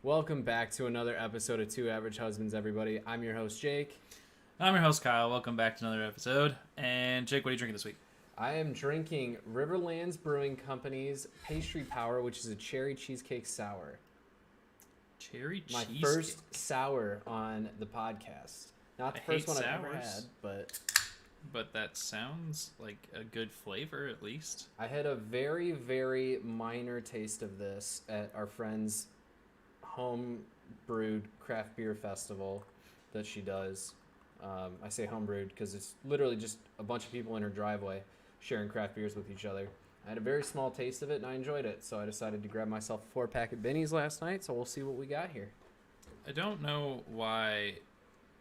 Welcome back to another episode of Two Average Husbands, everybody. I'm your host, Jake. I'm your host, Kyle. Welcome back to another episode. And Jake, what are you drinking this week? I am drinking Riverlands Brewing Company's Pastry Power, which is a cherry cheesecake sour. Cherry My cheesecake? first sour on the podcast. Not the first one I've ever had, but... But that sounds like a good flavor, at least. I had a very, very minor taste of this at our friend's home brewed craft beer festival that she does. I say home brewed because it's literally just a bunch of people in her driveway sharing craft beers with each other. I had a very small taste of it and I enjoyed it, so I decided to grab myself a 4-pack of Benny's last night, so we'll see what we got here. I don't know why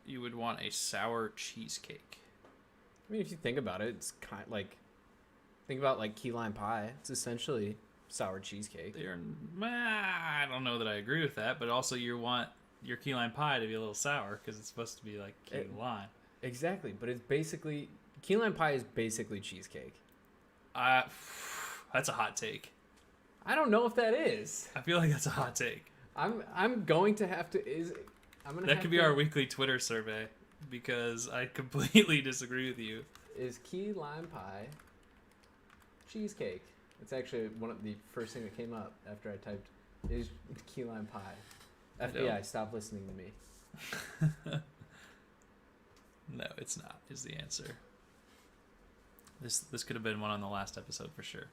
you would want a sour cheesecake. I mean, if you think about it, it's kind of like, think about like key lime pie. It's essentially sour cheesecake. I don't know that I agree with that, but also you want your key lime pie to be a little sour because it's supposed to be like key lime. Exactly, but it's basically, key lime pie is basically cheesecake. That's a hot take. I don't know if that is. I feel like that's a hot take. I'm going to have to That could be our weekly Twitter survey because I completely disagree with you. Is key lime pie cheesecake? It's actually one of the first thing that came up after I typed is key lime pie. FBI, stop listening to me. No, it's not, is the answer. This could have been one on the last episode for sure.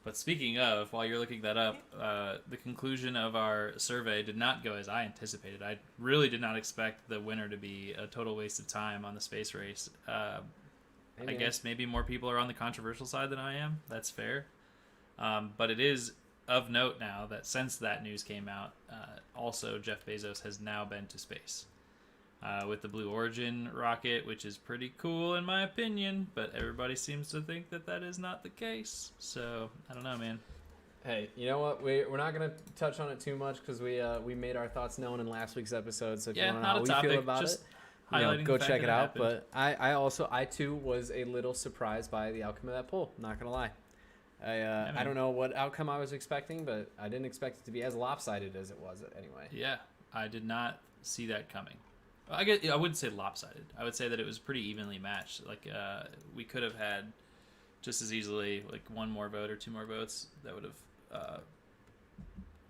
But speaking of, while you're looking that up, the conclusion of our survey did not go as I anticipated. I really did not expect the winner to be a total waste of time on the space race. I guess maybe more people are on the controversial side than I am. That's fair. But it is of note now that since that news came out, also Jeff Bezos has now been to space. With the Blue Origin rocket, which is pretty cool in my opinion, but everybody seems to think that that is not the case. So, I don't know, man. Hey, you know what? We're not going to touch on it too much because we made our thoughts known in last week's episode. So if you want to know how we feel about it, go check it out. But I too was a little surprised by the outcome of that poll. I'm not going to lie. I don't know what outcome I was expecting, but I didn't expect it to be as lopsided as it was anyway. Yeah, I did not see that coming. I wouldn't say lopsided. I would say that it was pretty evenly matched. Like we could have had just as easily like one more vote or two more votes that would have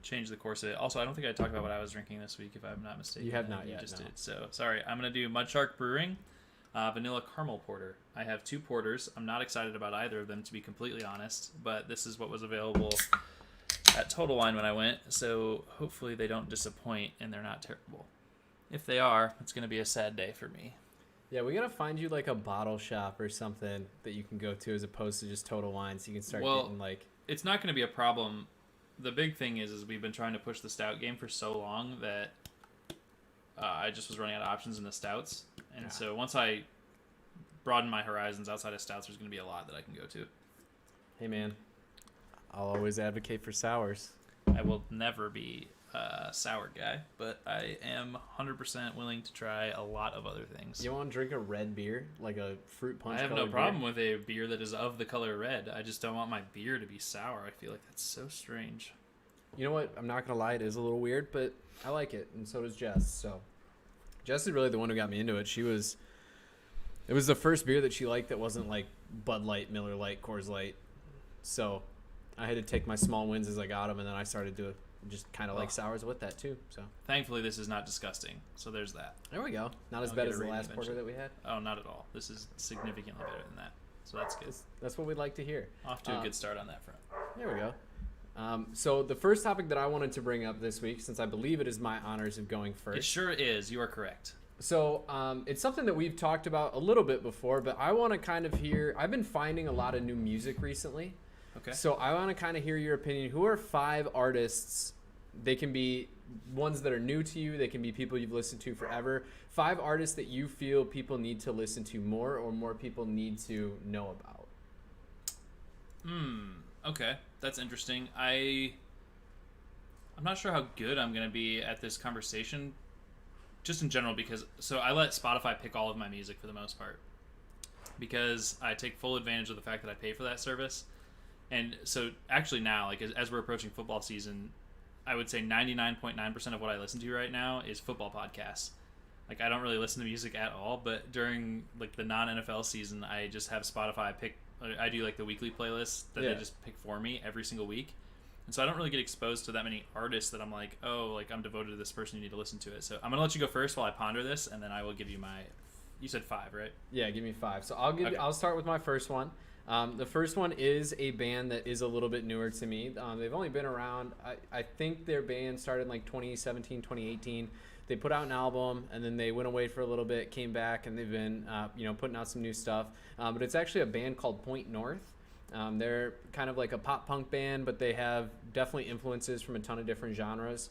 changed the course of it. Also, I don't think I talked about what I was drinking this week, if I'm not mistaken. You have not yet. You just did. So sorry. I'm gonna do Mudshark Brewing Vanilla Caramel Porter. I have two porters. I'm not excited about either of them, to be completely honest. But this is what was available at Total Wine when I went. So hopefully they don't disappoint and they're not terrible. If they are, it's going to be a sad day for me. Yeah, we got to find you like a bottle shop or something that you can go to as opposed to just Total Wine, so you can start getting like... It's not going to be a problem. The big thing is we've been trying to push the stout game for so long that I just was running out of options in the stouts. And so once I broaden my horizons outside of stouts, there's going to be a lot that I can go to. Hey, man. I'll always advocate for sours. I will never be a sour guy, but I am 100% willing to try a lot of other things. You want to drink a red beer, like a fruit punch? I have no problem with a beer that is of the color red. I just don't want my beer to be sour. I feel like that's so strange. You know what? I'm not gonna lie, it is a little weird, but I like it, and so does Jess. So Jess is really the one who got me into it. It was the first beer that she liked that wasn't like Bud Light, Miller Lite, Coors Light. So I had to take my small wins as I got them, and then I started to just kind of like sours with that too. So thankfully, this is not disgusting. So there's that. There we go. Not as bad as the last porter that we had. Oh, not at all. This is significantly better than that. So that's good. That's what we'd like to hear. Off to a good start on that front. There we go. So the first topic that I wanted to bring up this week, since I believe it is my honors of going first. It sure is. You are correct. So it's something that we've talked about a little bit before, but I want to kind of hear. I've been finding a lot of new music recently. Okay. So I want to kind of hear your opinion. Who are 5 artists? They can be ones that are new to you. They can be people you've listened to forever. 5 artists that you feel people need to listen to more, or more people need to know about. Okay. That's interesting. I'm not sure how good I'm going to be at this conversation, just in general, because I let Spotify pick all of my music for the most part, because I take full advantage of the fact that I pay for that service. And so actually now, like as we're approaching football season, I would say 99.9% of what I listen to right now is football podcasts. Like, I don't really listen to music at all, but during like the non-NFL season, I just have Spotify I do like the weekly playlist that they just pick for me every single week. And so I don't really get exposed to that many artists that I'm like, oh, like I'm devoted to this person, you need to listen to it. So I'm going to let you go first while I ponder this, and then I will give you you said 5, right? Yeah, give me 5. So I'll start with my first one. The first one is a band that is a little bit newer to me. They've only been around, I think their band started in like 2017, 2018. They put out an album, and then they went away for a little bit, came back, and they've been putting out some new stuff. But it's actually a band called Point North. They're kind of like a pop punk band, but they have definitely influences from a ton of different genres.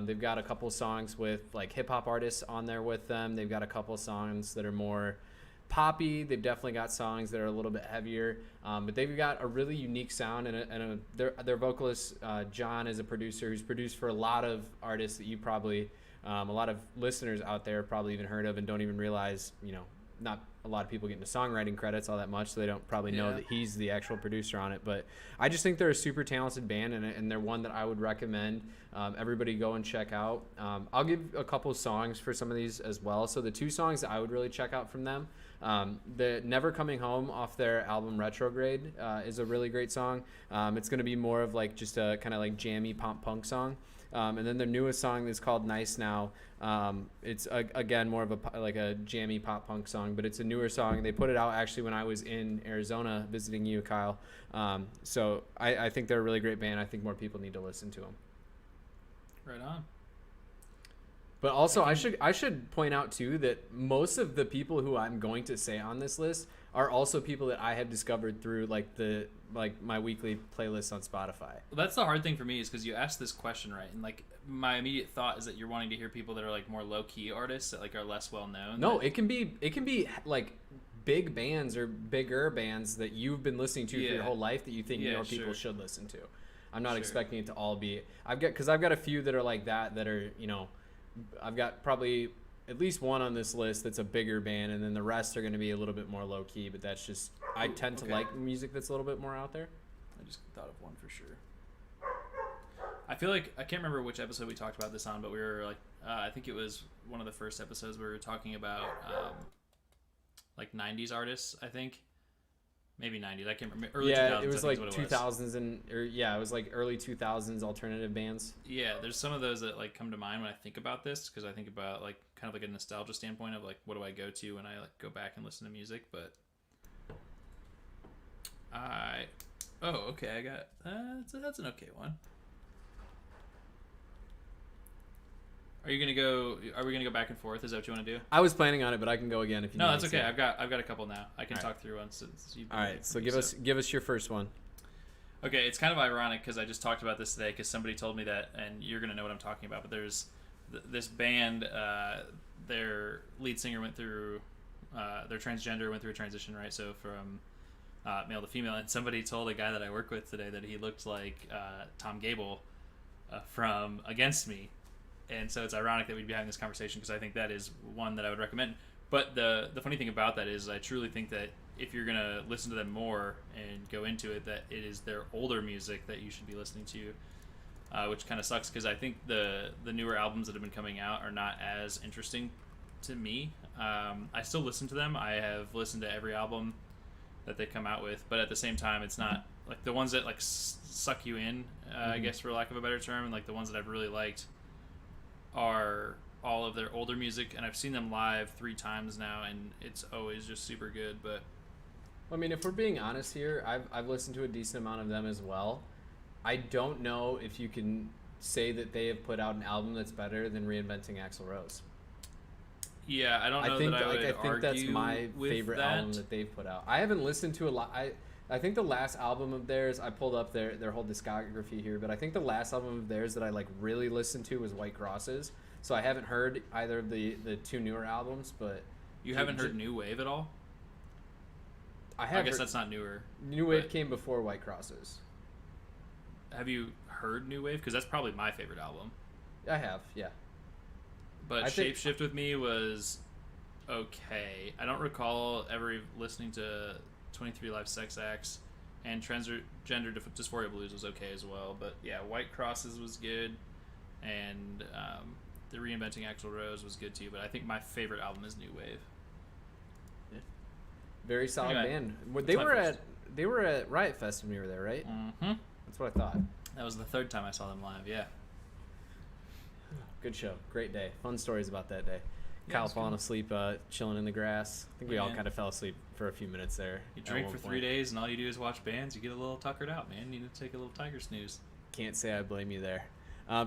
They've got a couple songs with like hip hop artists on there with them. They've got a couple songs that are more poppy. They've definitely got songs that are a little bit heavier, but they've got a really unique sound, and their vocalist John is a producer who's produced for a lot of artists that you probably a lot of listeners out there probably even heard of and don't even realize, not a lot of people get into songwriting credits all that much, so they don't probably know that he's the actual producer on it. But I just think they're a super talented band, and they're one that I would recommend everybody go and check out. I'll give a couple of songs for some of these as well. So the 2 songs that I would really check out from them, the Never Coming Home off their album Retrograde is a really great song. It's going to be more of like just a kind of like jammy pop punk song. And then their newest song is called Nice Now. It's again more of a jammy pop punk song, but it's a newer song. They put it out actually when I was in Arizona visiting you, Kyle. So I think they're a really great band. I think more people need to listen to them. Right on. But also, I should point out too that most of the people who I'm going to say on this list are also people that I have discovered through like my weekly playlist on Spotify. Well, that's the hard thing for me is because you asked this question right, and like my immediate thought is that you're wanting to hear people that are like more low key artists that like are less well known. No, it can be like big bands or bigger bands that you've been listening to for your whole life that you think more people should listen to. I'm not expecting it to all be. I've got a few that are like that are I've got probably at least one on this list that's a bigger band, and then the rest are going to be a little bit more low key. But that's just I tend to like music that's a little bit more out there. I just thought of one for sure. I feel like I can't remember which episode we talked about this on, but we were like, I think it was one of the first episodes where we were talking about like 90s artists. I think maybe 90s. I can't remember. Early 2000s. It was like 2000s it was like early 2000s alternative bands. Yeah, there's some of those that like come to mind when I think about this because I think about like kind of like a nostalgia standpoint of like what do I go to when I like go back and listen to music. But I got that's an okay one. Are we gonna go back and forth? Is that what you want to do? I was planning on it, but I can go again if you. No, that's okay. I've got a couple now. I can talk through one since you've been. All right, so give us your first one. Okay, it's kind of ironic because I just talked about this today because somebody told me that, and you're gonna know what I'm talking about. But there's this band. Their lead singer went through. Their transgender went through a transition, right? So from male to female, and somebody told a guy that I work with today that he looked like Tom Gable from Against Me. And so it's ironic that we'd be having this conversation because I think that is one that I would recommend. But the funny thing about that is I truly think that if you're going to listen to them more and go into it, that it is their older music that you should be listening to, which kind of sucks because I think the newer albums that have been coming out are not as interesting to me. I still listen to them. I have listened to every album that they come out with, but at the same time, it's not like the ones that like suck you in, I guess for lack of a better term, and like the ones that I've really liked are all of their older music, and I've seen them live 3 times now, and it's always just super good. But I mean, if we're being honest here, I've listened to a decent amount of them as well. I don't know if you can say that they have put out an album that's better than Reinventing Axl Rose. Yeah, I don't know that I would think that's my favorite album that they've put out. I haven't listened to a lot. I think the last album of theirs, I pulled up their whole discography here, but I think the last album of theirs that I like really listened to was White Crosses. So I haven't heard either of the 2 newer albums, but you haven't heard New Wave at all? I guess that's not newer. New Wave came before White Crosses. Have you heard New Wave? Because that's probably my favorite album. I have, yeah. But Shapeshift with Me was okay. I don't recall ever listening to 23 Live Sex Acts, and Transgender Dysphoria Blues was okay as well. But yeah, White Crosses was good. and the Reinventing Axl Rose was good too. But I think my favorite album is New Wave. Very solid Anyway, band. that's They were at Riot Fest when we were there, right? Mm-hmm. That's what I thought. That was the third time I saw them live. Yeah. Good show. Great day. Fun stories about that day. Yeah, Kyle it's falling good. asleep, chilling in the grass. I think we all Man. kind of fell asleep for a few minutes there. You at drink one for 3 point. days and all you do is watch bands. You get a little tuckered out, man. You need to take a little tiger snooze. Can't say I blame you there.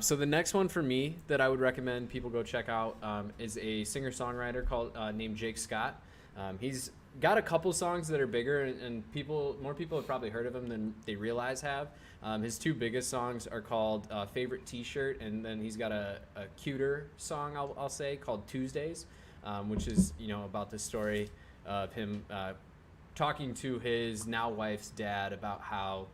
So the next one for me that I would recommend people go check out is a singer-songwriter called named Jake Scott. He's got a couple songs that are bigger, and more people have probably heard of him than they realize have. His two biggest songs are called Favorite T-Shirt, and then he's got a cuter song, I'll say, called Tuesdays, which is about the story of him talking to his now wife's dad about how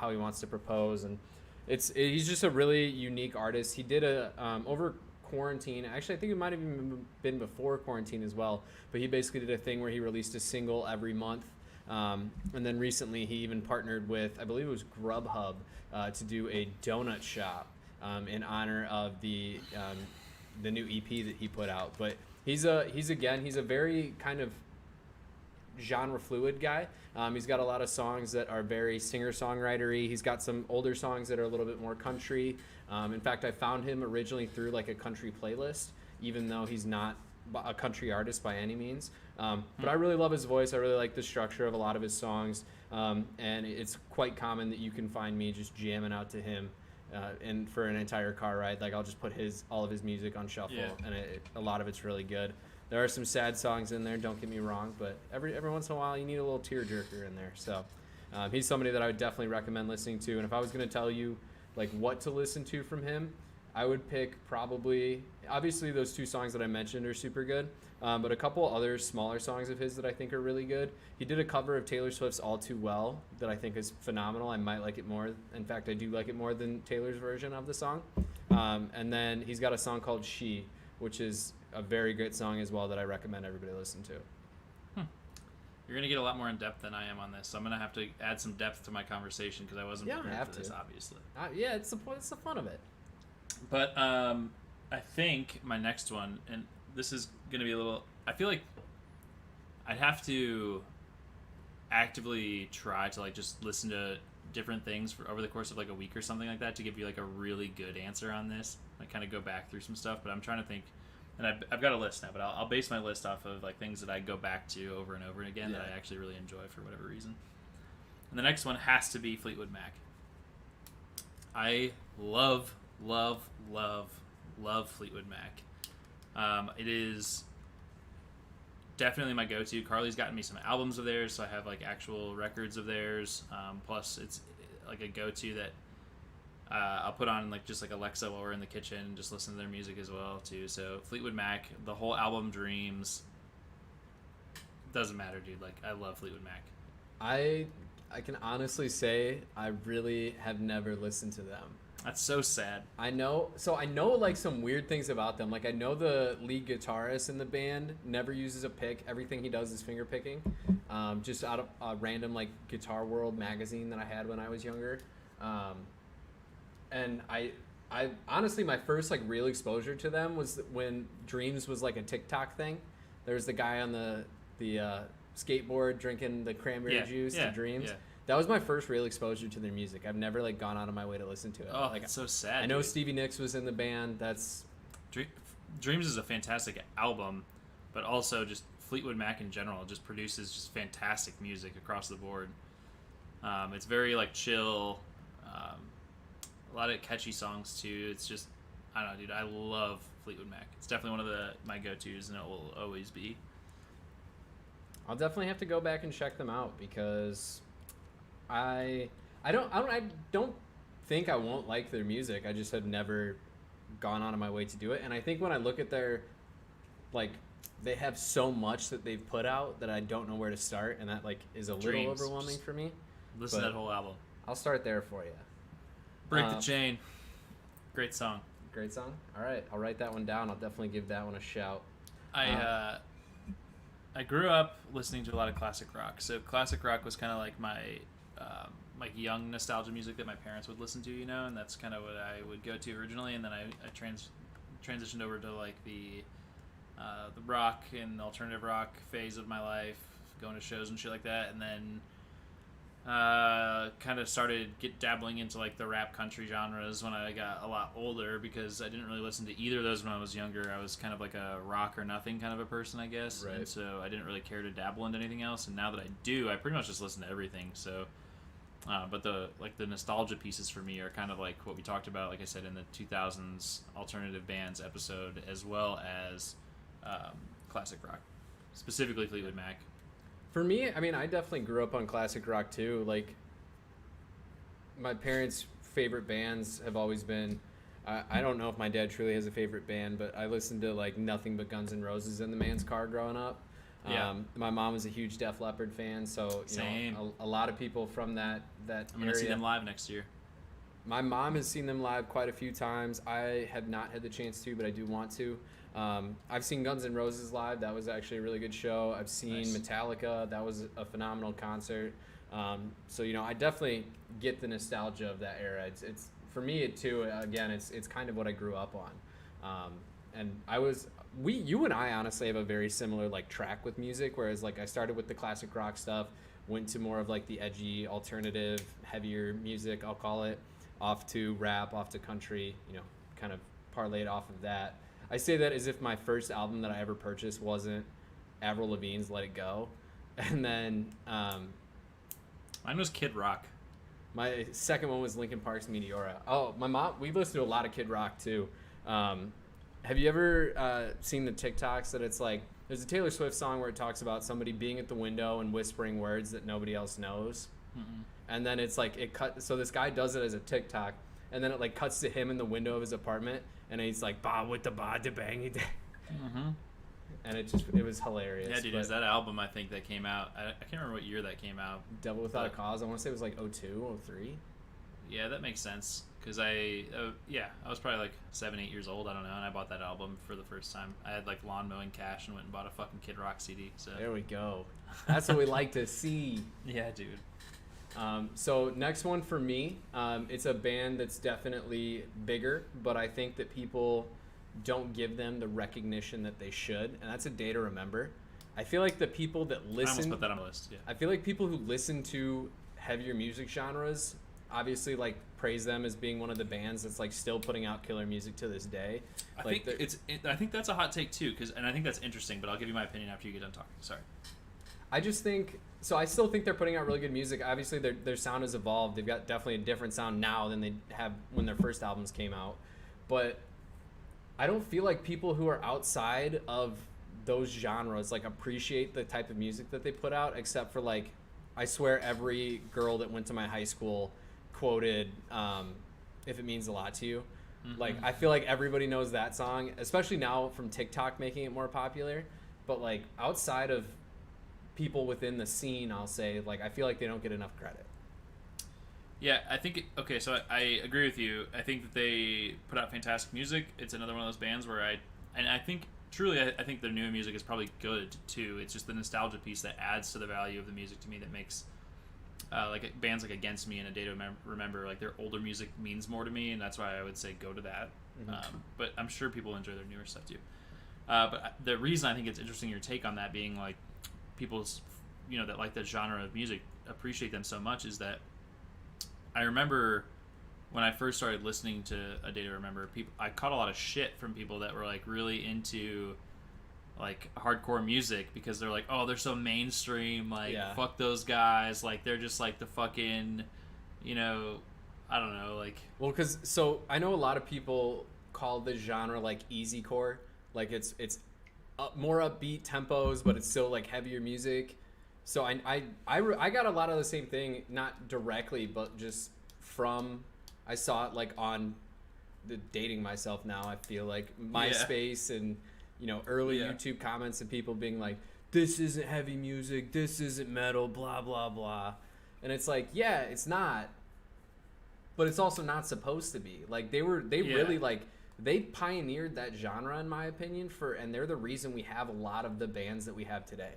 he wants to propose, and he's just a really unique artist. He did over quarantine. Actually, I think it might have even been before quarantine as well. But he basically did a thing where he released a single every month. And then recently he even partnered with, I believe it was Grubhub, to do a donut shop in honor of the new EP that he put out. But he's a very kind of genre fluid guy. He's got a lot of songs that are very singer-songwritery. He's got some older songs that are a little bit more country. In fact, I found him originally through like a country playlist, even though he's not a country artist by any means. But I really love his voice. I really like the structure of a lot of his songs. And it's quite common that you can find me just jamming out to him and for an entire car ride. Like I'll just put all of his music on shuffle, and a lot of it's really good. There are some sad songs in there, don't get me wrong, but every once in a while you need a little tearjerker in there. So he's somebody that I would definitely recommend listening to. And if I was going to tell you like what to listen to from him, I would pick obviously those two songs that I mentioned are super good, but a couple other smaller songs of his that I think are really good. He did a cover of Taylor Swift's All Too Well that I think is phenomenal. I might like it more. In fact, I do like it more than Taylor's version of the song. And then he's got a song called She, which is a very great song as well that I recommend everybody listen to. You're going to get a lot more in depth than I am on this, so I'm going to have to add some depth to my conversation because I wasn't prepared for this, obviously. Yeah, it's the fun of it. But I think my next one, and this is going to be a little... I feel like I'd have to actively try to like just listen to different things over the course of like a week or something like that to give you like a really good answer on this. Like kind of go back through some stuff, but I'm trying to think... And I've got a list now, but I'll base my list off of like things that I go back to over and over again that I actually really enjoy for whatever reason. And the next one has to be Fleetwood Mac. I love Fleetwood Mac. It is definitely my go-to. Carly's gotten me some albums of theirs, so I have like actual records of theirs. Plus, it's like a go-to that I'll put on like just like Alexa while we're in the kitchen and just listen to their music as well too. So Fleetwood Mac, the whole album Dreams, doesn't matter, dude. Like I love Fleetwood Mac. I can honestly say I really have never listened to them. That's so sad. I know like some weird things about them. Like I know the lead guitarist in the band never uses a pick. Everything he does is finger picking. Just out of a random like Guitar World magazine that I had when I was younger. And I honestly, my first like real exposure to them was when Dreams was like a TikTok thing. There was the guy on the skateboard drinking the cranberry juice to Dreams. Yeah. That was my first real exposure to their music. I've never like gone out of my way to listen to it. Oh, like, it's so sad. I know Stevie Nicks was in the band. Dreams is a fantastic album, but also just Fleetwood Mac in general just produces just fantastic music across the board. It's very like chill. A lot of catchy songs too. It's just, I don't know, dude. I love Fleetwood Mac. It's definitely one of my go-tos, and it will always be. I'll definitely have to go back and check them out because I don't think I won't like their music. I just have never gone out of my way to do it. And I think when I look at their, like, they have so much that they've put out that I don't know where to start, and that like is a little overwhelming for me. Listen to that whole album. I'll start there for you. Break the Chain. Great song. Great song? All right. I'll write that one down. I'll definitely give that one a shout. I grew up listening to a lot of classic rock. So classic rock was kind of like my like young nostalgia music that my parents would listen to, and that's kind of what I would go to originally, and then I transitioned over to like the rock and alternative rock phase of my life, going to shows and shit like that, and then kind of started dabbling into like the rap country genres when I got a lot older, because I didn't really listen to either of those when I was younger. I was kind of like a rock or nothing kind of a person, I guess, Right. And so I didn't really care to dabble into anything else. And now that I do, I pretty much just listen to everything. So, but the nostalgia pieces for me are kind of like what we talked about, like I said, in the 2000s alternative bands episode, as well as classic rock, specifically Fleetwood Mac. For me, I mean, I definitely grew up on classic rock too. Like, my parents' favorite bands have always been, I don't know if my dad truly has a favorite band, but I listened to like nothing but Guns N' Roses in the man's car growing up. Yeah. My mom was a huge Def Leppard fan, so Same. A lot of people from that I'm gonna see them live next year. My mom has seen them live quite a few times. I have not had the chance to, but I do want to. I've seen Guns N' Roses live. That was actually a really good show. I've seen Nice. Metallica. That was a phenomenal concert. So I definitely get the nostalgia of that era. It's for me too. Again, it's kind of what I grew up on. And you and I honestly have a very similar like track with music. Whereas like I started with the classic rock stuff, went to more of like the edgy, alternative, heavier music, I'll call it, off to rap, off to country. Kind of parlayed off of that. I say that as if my first album that I ever purchased wasn't Avril Lavigne's "Let It Go," and then Mine was Kid Rock. my second one was Linkin Park's "Meteora." Oh, my mom, we listened to a lot of Kid Rock too. Have you ever seen the TikToks that it's like there's a Taylor Swift song where it talks about somebody being at the window and whispering words that nobody else knows, and then it's like so this guy does it as a TikTok, and then it like cuts to him in the window of his apartment. And he's like, "Ba with the ba de bangy," and it was hilarious. Yeah, dude, it was that album I think that came out. I can't remember what year that came out. Devil Without a Cause. I want to say it was like 02, 03. Yeah, that makes sense. Because I was probably like 7-8 years old. I don't know, and I bought that album for the first time. I had like lawn mowing cash and went and bought a fucking Kid Rock CD. So There we go. That's what we like to see. yeah, dude. So next one for me, it's a band that's definitely bigger, but I think that people don't give them the recognition that they should, and that's A Day to Remember. I feel like the people that I listen... almost put that on my list. Yeah. I feel like people who listen to heavier music genres obviously like praise them as being one of the bands that's like still putting out killer music to this day. I Like, think that's a hot take too, and I think that's interesting. But I'll give you my opinion after you get done talking. Sorry. I just think so. I still think they're putting out really good music. Obviously, their sound has evolved. They've got definitely a different sound now than they have when their first albums came out. But I don't feel like people who are outside of those genres like appreciate the type of music that they put out. Except for like, I swear every girl that went to my high school quoted "If It Means a Lot to You." Like, I feel like everybody knows that song, especially now from TikTok making it more popular. But like outside of people within the scene, I'll say, like, I feel like they don't get enough credit. Yeah, I think so I agree with you. I think that they put out fantastic music. It's another one of those bands where I think truly I think their new music is probably good too. It's just the nostalgia piece that adds to the value of the music to me that makes like bands like Against Me and A Day to Remember, like their older music means more to me, and that's why I would say go to that. But I'm sure people enjoy their newer stuff too. But the reason I think it's interesting your take on that being like people's that like that genre of music appreciate them so much is that I remember when I first started listening to A Day to Remember, I caught a lot of shit from people that were like really into like hardcore music because they're like, oh, they're so mainstream, like fuck those guys, like they're just like the fucking I don't know, like, well, because so I know a lot of people call this genre like Easycore, like it's more upbeat tempos, but it's still like heavier music. So I got a lot of the same thing, not directly, but just from I saw it like on the dating myself now. I feel like MySpace and early YouTube comments of people being like, "This isn't heavy music, this isn't metal, blah blah blah," and it's like, yeah, it's not, but it's also not supposed to be. Like they really like. They pioneered that genre, in my opinion, and they're the reason we have a lot of the bands that we have today.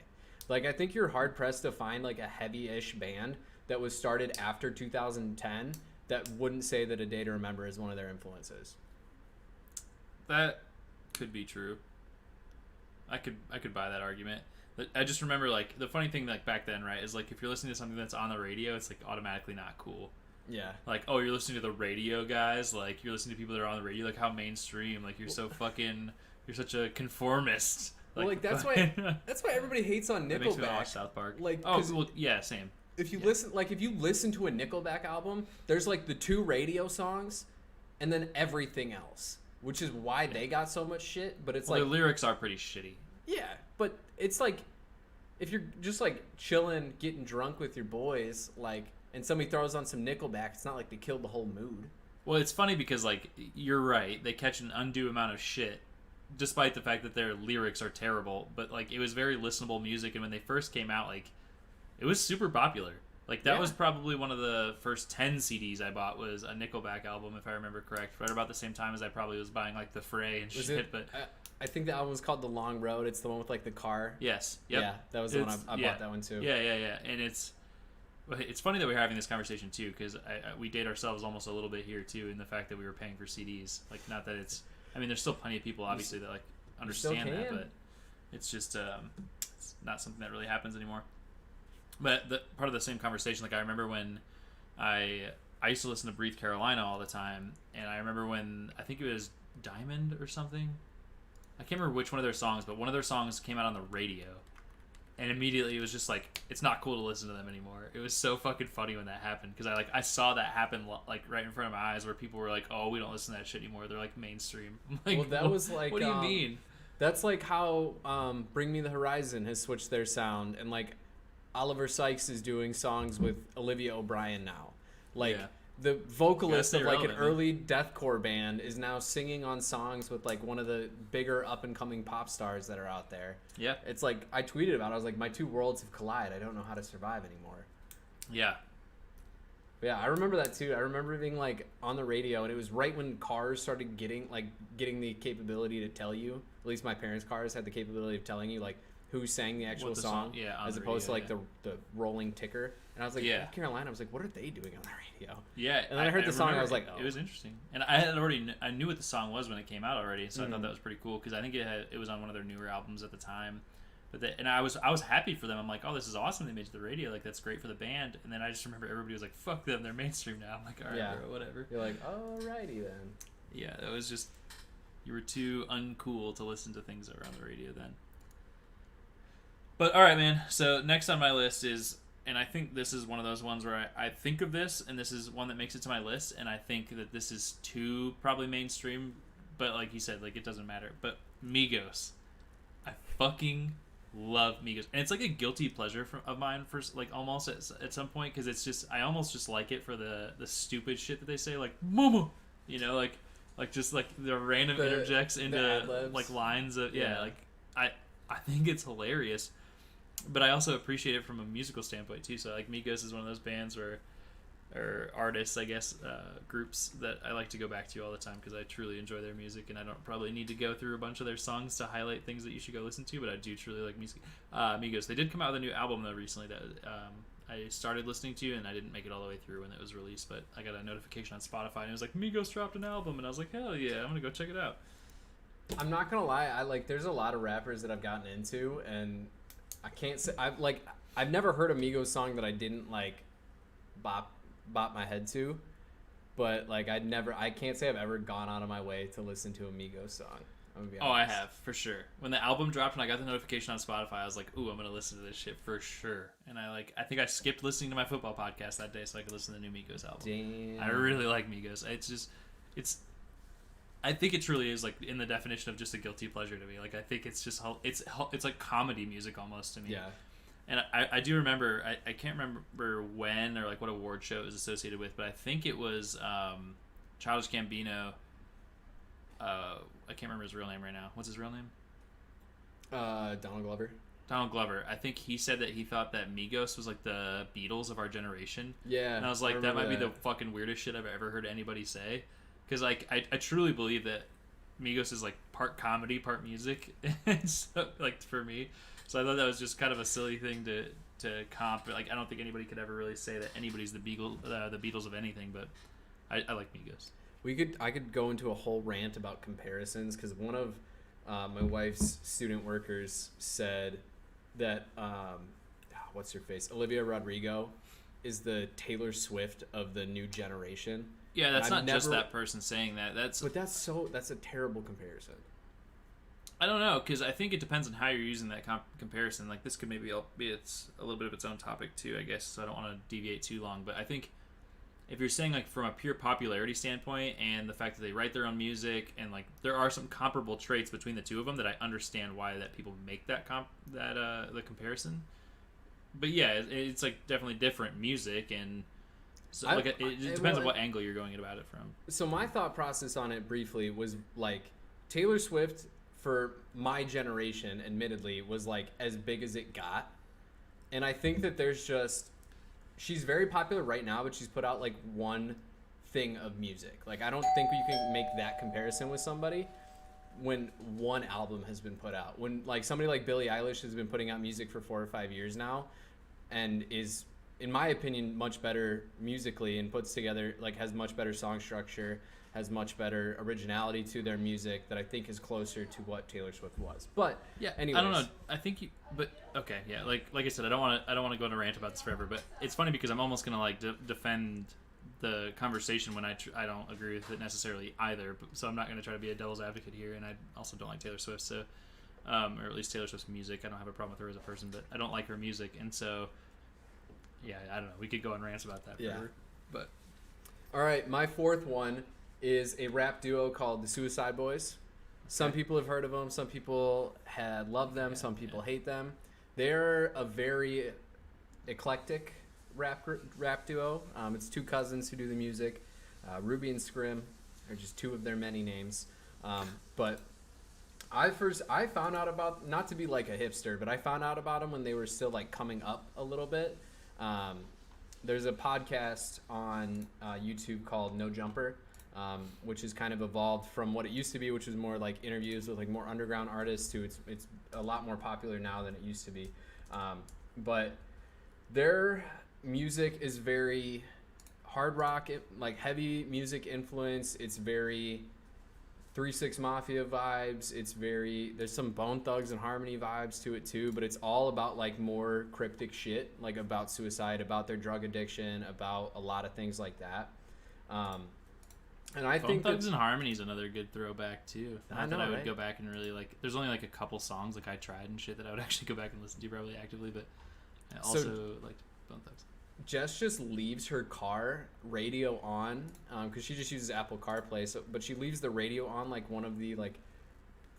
Like, I think you're hard-pressed to find, like, a heavy-ish band that was started after 2010 that wouldn't say that A Day to Remember is one of their influences. That could be true. I could buy that argument. But I just remember, like, the funny thing, like, back then, right, is, like, if you're listening to something that's on the radio, it's, like, automatically not cool. Yeah. Like, oh, you're listening to the radio guys? Like, you're listening to people that are on the radio? Like, how mainstream? Like, you're so fucking... You're such a conformist. Like that's why everybody hates on Nickelback. That makes me watch South Park. Like, oh, well, yeah, same. If you listen to a Nickelback album, there's, like, the 2 radio songs and then everything else, which is why they got so much shit, but it's like... their lyrics are pretty shitty. Yeah, but it's like, if you're just, like, chilling, getting drunk with your boys, like, and somebody throws on some Nickelback, it's not like they killed the whole mood. Well, it's funny because, like, you're right. They catch an undue amount of shit, despite the fact that their lyrics are terrible. But, like, it was very listenable music, and when they first came out, like, it was super popular. Like, that was probably one of the first 10 CDs I bought was a Nickelback album, if I remember correct. Right about the same time as I probably was buying, like, The Fray and shit. But I think the album was called The Long Road. It's the one with, like, the car. Yes. Yep. Yeah, that was the one I bought that one too. Yeah. And it's funny that we're having this conversation too, because we date ourselves almost a little bit here too, in the fact that we were paying for CDs. Like, not that it's... I mean, there's still plenty of people, obviously, that, like, understand that, but it's just it's not something that really happens anymore. But part of the same conversation, like, I remember when I used to listen to Breathe Carolina all the time, and I remember when, I think it was Diamond or something, I can't remember which one of their songs, but one of their songs came out on the radio, and immediately it was just like, it's not cool to listen to them anymore. It was so fucking funny when that happened, because I saw that happen, like, right in front of my eyes, where people were like, oh, we don't listen to that shit anymore, they're, like, mainstream. I'm like, well, that was like, what do you mean? That's like how Bring Me the Horizon has switched their sound, and, like, Oliver Sykes is doing songs with Olivia O'Brien now. Like, the vocalist of, like, an early deathcore band is now singing on songs with, like, one of the bigger up-and-coming pop stars that are out there. Yeah. It's like, I tweeted about it. I was like, my 2 worlds have collided. I don't know how to survive anymore. Yeah. But yeah, I remember that, too. I remember being, like, on the radio, and it was right when cars started getting the capability to tell you. At least my parents' cars had the capability of telling you, like, who sang the actual song, as opposed to, like, the rolling ticker. And I was like, North Carolina, I was like, what are they doing on the radio? Yeah. And then I heard the song, and I was like, oh. It was interesting. And I knew what the song was when it came out already, so I thought that was pretty cool, because I think it was on one of their newer albums at the time. And I was happy for them. I'm like, oh, this is awesome. They made it to the radio. Like, that's great for the band. And then I just remember everybody was like, fuck them. They're mainstream now. I'm like, all right, bro, whatever. You're like, alrighty then. Yeah, that was just, you were too uncool to listen to things that were on the radio then. But, all right, man. So, next on my list is, and I think this is one of those ones where I think of this, and this is one that makes it to my list, and I think that this is too probably mainstream, but like you said, like, it doesn't matter. But Migos. I fucking love Migos. And it's like a guilty pleasure of mine, for, like, almost at some point, because it's just, I almost just like it for the stupid shit that they say, like, mama, you know, like just, like, the random interjects into, like, lines of, like, I think it's hilarious. But I also appreciate it from a musical standpoint too. So, like, Migos is one of those bands or artists, I guess, groups that I like to go back to all the time, because I truly enjoy their music, and I don't probably need to go through a bunch of their songs to highlight things that you should go listen to, but I do truly like music. Migos. They did come out with a new album though recently that I started listening to, and I didn't make it all the way through when it was released, but I got a notification on Spotify, and it was like, Migos dropped an album, and I was like, hell yeah, I'm gonna go check it out. I'm not gonna lie, there's a lot of rappers that I've gotten into, and I can't say I've never heard a Migos song that I didn't, like, bop my head to, but, like, I can't say I've ever gone out of my way to listen to a Migos song. I'm gonna be honest. I have, for sure. When the album dropped and I got the notification on Spotify, I was like, ooh, I'm gonna listen to this shit for sure. And I think I skipped listening to my football podcast that day so I could listen to the new Migos album. Damn. I really like Migos. I think it truly is, like, in the definition of just a guilty pleasure to me. Like, I think it's just, it's like comedy music almost to me. Yeah. And I do remember, I can't remember when or, like, what award show it was associated with, but I think it was Childish Gambino. I can't remember his real name right now. What's his real name? Donald Glover. Donald Glover. I think he said that he thought that Migos was, like, the Beatles of our generation. Yeah. And I was like, that might be the fucking weirdest shit I've ever heard anybody say. Because, like, I truly believe that Migos is, like, part comedy, part music. And so, like, for me. So I thought that was just kind of a silly thing to comp. Like, I don't think anybody could ever really say that anybody's the Beatles of anything, but I like Migos. I could go into a whole rant about comparisons because one of my wife's student workers said that what's her face, Olivia Rodrigo, is the Taylor Swift of the new generation. Yeah, that's not just that person saying that. That's a terrible comparison. I don't know, because I think it depends on how you're using that comparison. Like, this could maybe be it's a little bit of its own topic too, I guess. So I don't want to deviate too long, but I think if you're saying like from a pure popularity standpoint and the fact that they write their own music and like there are some comparable traits between the two of them that I understand why that people make that the comparison. But yeah, it's like definitely different music, and so like it depends on what angle you're going about it from. So my thought process on it briefly was like Taylor Swift for my generation, admittedly, was like as big as it got, and I think that she's very popular right now, but she's put out like one thing of music. Like I don't think you can make that comparison with somebody when one album has been put out. When like somebody like Billie Eilish has been putting out music for 4 or 5 years now, and is, in my opinion, much better musically and puts together, like has much better song structure, has much better originality to their music that I think is closer to what Taylor Swift was. But yeah, anyways. I don't know. I think but okay, yeah. Like I said, I don't want to go on a rant about this forever. But it's funny because I'm almost gonna like defend the conversation when I don't agree with it necessarily either. So I'm not gonna try to be a devil's advocate here, and I also don't like Taylor Swift. So, or at least Taylor Swift's music. I don't have a problem with her as a person, but I don't like her music, and so. Yeah, I don't know. We could go on rants about that forever. But all right, my fourth one is a rap duo called the Suicide Boys. Okay. Some people have heard of them. Some people love them. Some people hate them. They're a very eclectic rap duo. It's two cousins who do the music. Ruby and Scrim are just two of their many names. But I found out about, not to be like a hipster, but I found out about them when they were still like coming up a little bit. There's a podcast on YouTube called No Jumper, which has kind of evolved from what it used to be, which was more like interviews with like more underground artists, to it's a lot more popular now than it used to be. But their music is very hard rock, like heavy music influence. It's very 3-6 Mafia vibes. There's some Bone Thugs and Harmony vibes to it too, but it's all about like more cryptic shit, like about suicide, about their drug addiction, about a lot of things like that. And I think Bone Thugs and Harmony is another good throwback too. I know, I would right? go back and really like. There's only like a couple songs like I tried and shit that I would actually go back and listen to probably actively, but I also liked Bone Thugs. Jess just leaves her car radio on because she just uses Apple CarPlay. But she leaves the radio on like one of the like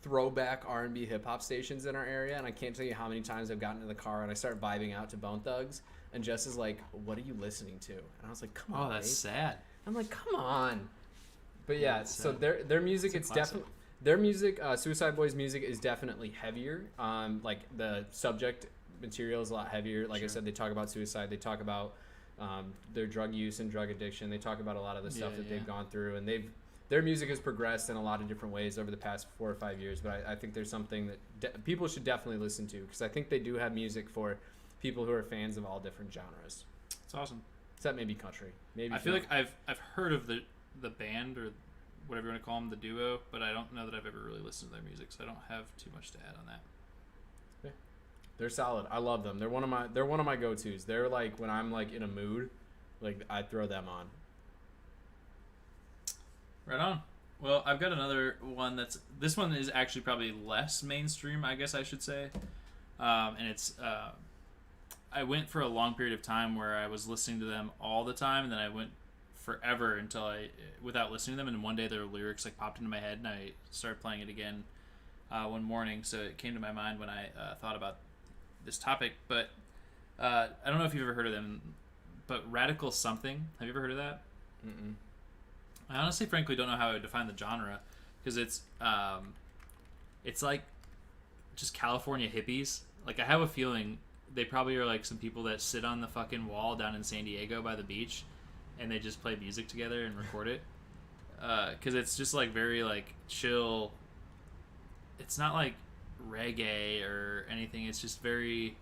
throwback R&B hip hop stations in our area, and I can't tell you how many times I've gotten in the car and I start vibing out to Bone Thugs, and Jess is like, "What are you listening to?" And I was like, "Come on." Oh, that's sad. I'm like, "Come on." But yeah, so their music, it's definitely Suicide Boys music is definitely heavier. Like the subject material is a lot heavier. Like I said, they talk about suicide. They talk about their drug use and drug addiction. They talk about a lot of the stuff that they've gone through, and their music has progressed in a lot of different ways over the past 4 or 5 years. But I think there's something that people should definitely listen to, because I think they do have music for people who are fans of all different genres. It's awesome. Except maybe country. Maybe I feel like I've heard of the band or whatever you want to call them, the duo, but I don't know that I've ever really listened to their music, so I don't have too much to add on that. They're solid. I love them. They're one of my go-tos. They're like when I'm like in a mood, like I throw them on. Right on. Well, I've got another one this one is actually probably less mainstream, I guess I should say. And it's I went for a long period of time where I was listening to them all the time, and then I went forever until without listening to them, and one day their lyrics like popped into my head, and I started playing it again one morning, so it came to my mind when I thought about this topic. But I don't know if you've ever heard of them, but Radical Something, have you ever heard of that? Mm-mm. I honestly frankly don't know how I would define the genre, because it's like just California hippies. Like I have a feeling they probably are like some people that sit on the fucking wall down in San Diego by the beach, and they just play music together and record it, because it's just like very like chill. It's not like reggae or anything. It's just very.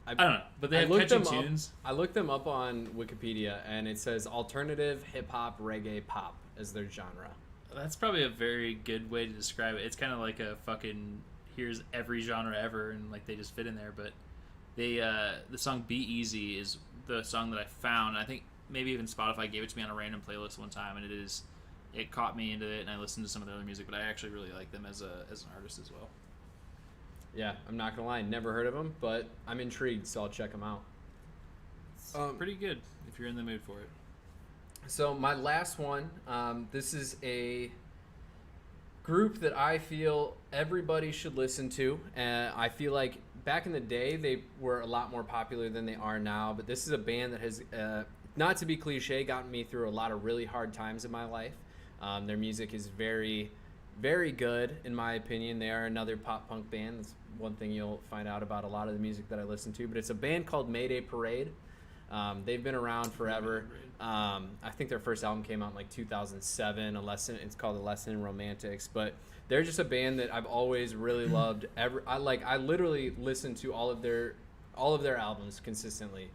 I don't know, but they have looked catchy them tunes. I looked them up on Wikipedia, and it says alternative hip hop reggae pop as their genre. That's probably a very good way to describe it. It's kind of like a fucking here's every genre ever, and like they just fit in there. But they the song "Be Easy" is the song that I found. I think maybe even Spotify gave it to me on a random playlist one time, and it caught me into it, and I listened to some of their other music. But I actually really like them as an artist as well. Yeah, I'm not gonna lie, never heard of them, but I'm intrigued, so I'll check them out. It's pretty good if you're in the mood for it. So my last one, this is a group that I feel everybody should listen to. I feel like back in the day they were a lot more popular than they are now, but this is a band that has, not to be cliche, gotten me through a lot of really hard times in my life. Their music is very, very good in my opinion. They are another pop punk band. That's one thing you'll find out about a lot of the music that I listen to, but it's a band called Mayday Parade. They've been around forever. I think their first album came out in like 2007. It's called A Lesson in Romantics. But they're just a band that I've always really loved. I literally listen to all of their albums consistently.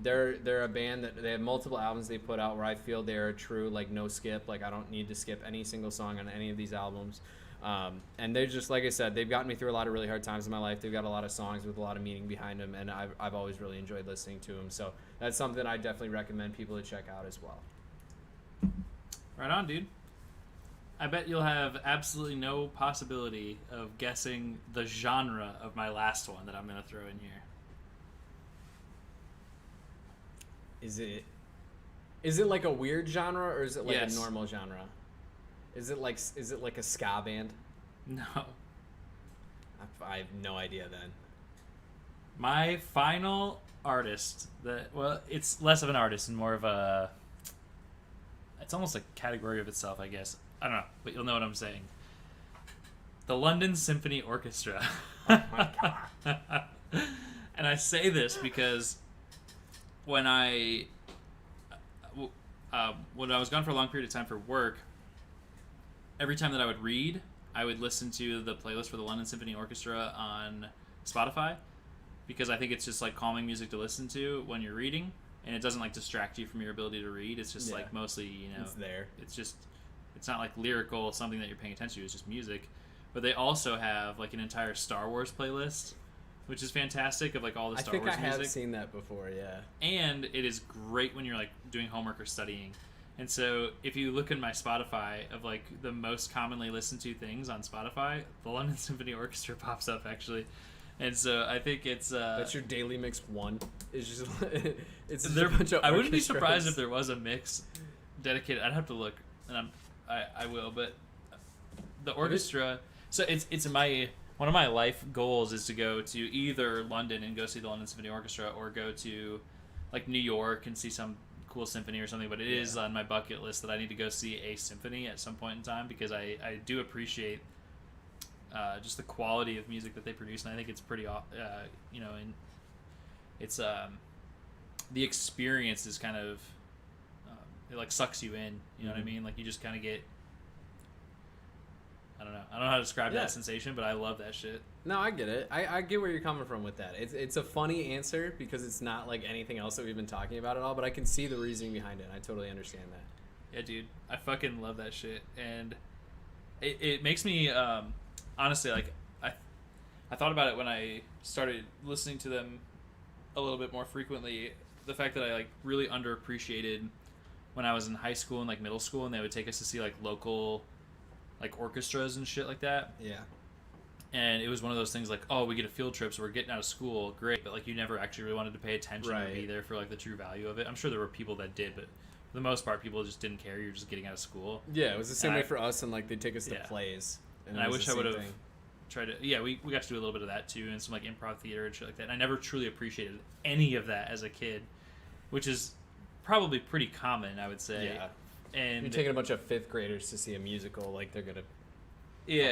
They're a band that they have multiple albums they put out where I feel they're a true like no skip. Like I don't need to skip any single song on any of these albums. And they're just, like I said, they've gotten me through a lot of really hard times in my life. They've got a lot of songs with a lot of meaning behind them, and I've always really enjoyed listening to them. So that's something I definitely recommend people to check out as well. Right on, dude. I bet you'll have absolutely no possibility of guessing the genre of my last one that I'm going to throw in here. Is it like a weird genre, or is it like Yes. a normal genre? Is it like a ska band? No. I have no idea then. My final artist, it's less of an artist and more of it's almost a category of itself, I guess. I don't know, but you'll know what I'm saying. The London Symphony Orchestra. Oh my god. And I say this because when I was gone for a long period of time for work, every time that I would read, I would listen to the playlist for the London Symphony Orchestra on Spotify, because I think it's just like calming music to listen to when you're reading, and it doesn't like distract you from your ability to read. It's just like mostly, it's there. It's not like lyrical, something that you're paying attention to. It's just music. But they also have like an entire Star Wars playlist, which is fantastic, of like all the Star Wars music. I think I have seen that before, yeah. And it is great when you're like doing homework or studying. And so if you look in my Spotify of like the most commonly listened to things on Spotify, the London Symphony Orchestra pops up actually. And so I think it's that's your daily mix one. It's just it's just a bunch of I wouldn't be orchestras. surprised if there was a mix dedicated. I'd have to look, and I will, but the orchestra, so it's one of my life goals is to go to either London and go see the London Symphony Orchestra, or go to like New York and see some cool symphony or something. But it is on my bucket list that I need to go see a symphony at some point in time, because I do appreciate just the quality of music that they produce, and I think it's pretty and it's the experience is kind of it like sucks you in, you know what I mean? Like you just kind of get, I don't know how to describe that sensation, but I love that shit. No, I get it. I get where you're coming from with that. It's a funny answer because it's not like anything else that we've been talking about at all, but I can see the reasoning behind it, and I totally understand that. Yeah, dude. I fucking love that shit. And it makes me, honestly, like, I thought about it when I started listening to them a little bit more frequently. The fact that I, like, really underappreciated when I was in high school and, like, middle school, and they would take us to see, like, local, like, orchestras and shit like that. Yeah. And it was one of those things like, oh, we get a field trip, so we're getting out of school, great. But, like, you never actually really wanted to pay attention or be there for, like, the true value of it. I'm sure there were people that did, but for the most part, people just didn't care. You're just getting out of school. Yeah, it was the same way for us, and, like, they'd take us to plays. And I wish I would have tried to... Yeah, we got to do a little bit of that, too, and some, like, improv theater and shit like that. And I never truly appreciated any of that as a kid, which is probably pretty common, I would say. Yeah. And you're taking a bunch of fifth graders to see a musical, like, they're going to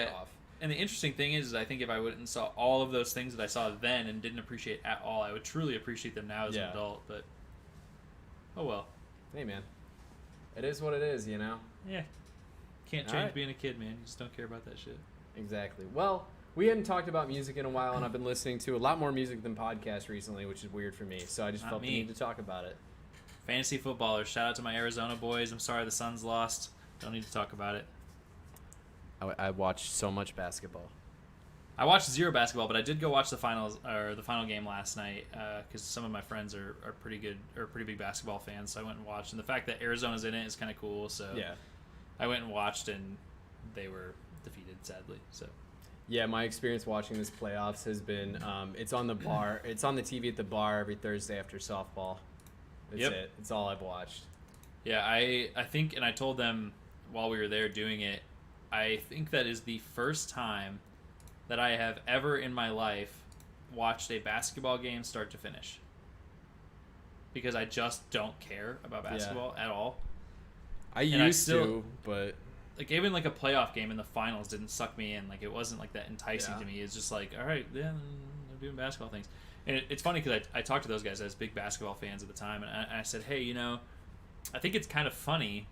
fuck off. And the interesting thing is, I think if I went and saw all of those things that I saw then and didn't appreciate at all, I would truly appreciate them now as an adult. But, oh well. Hey, man. It is what it is, you know? Yeah. Can't change being a kid, man. You just don't care about that shit. Exactly. Well, we hadn't talked about music in a while, and I've been listening to a lot more music than podcasts recently, which is weird for me. So I just felt the need to talk about it. Fantasy footballers. Shout out to my Arizona boys. I'm sorry the Suns lost. Don't need to talk about it. I watched so much basketball. I watched zero basketball, but I did go watch the finals or the final game last night because some of my friends are pretty good or pretty big basketball fans. So I went and watched, and the fact that Arizona's in it is kind of cool. So Yeah. I went and watched, and they were defeated, sadly. So Yeah, my experience watching this playoffs has been it's on the bar. It's on the TV at the bar every Thursday after softball. That's it. It's all I've watched. Yeah, I think, and I told them while we were there doing it, I think that is the first time that I have ever in my life watched a basketball game start to finish. Because I just don't care about basketball at all. I used to, but like even like a playoff game in the finals didn't suck me in. Like it wasn't like that enticing to me. It's just like, all right, yeah, I'm doing basketball things. And it's funny because I talked to those guys as big basketball fans at the time, and I said, hey, you know, I think it's kind of funny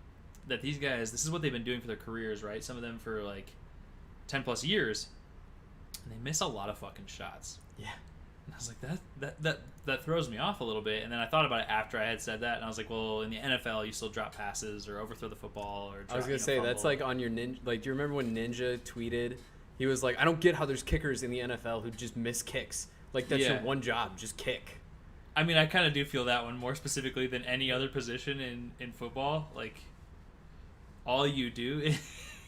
that these guys, this is what they've been doing for their careers, right? Some of them for like 10 plus years, and they miss a lot of fucking shots. Yeah. And I was like, that throws me off a little bit. And then I thought about it after I had said that, and I was like, well, in the NFL, you still drop passes or overthrow the football or drop, I was gonna say fumble. that's like on your ninja. Like, do you remember when Ninja tweeted? He was like, I don't get how there's kickers in the NFL who just miss kicks. Like that's your one job, just kick. I mean, I kind of do feel that one more specifically than any other position in football. Like, all you do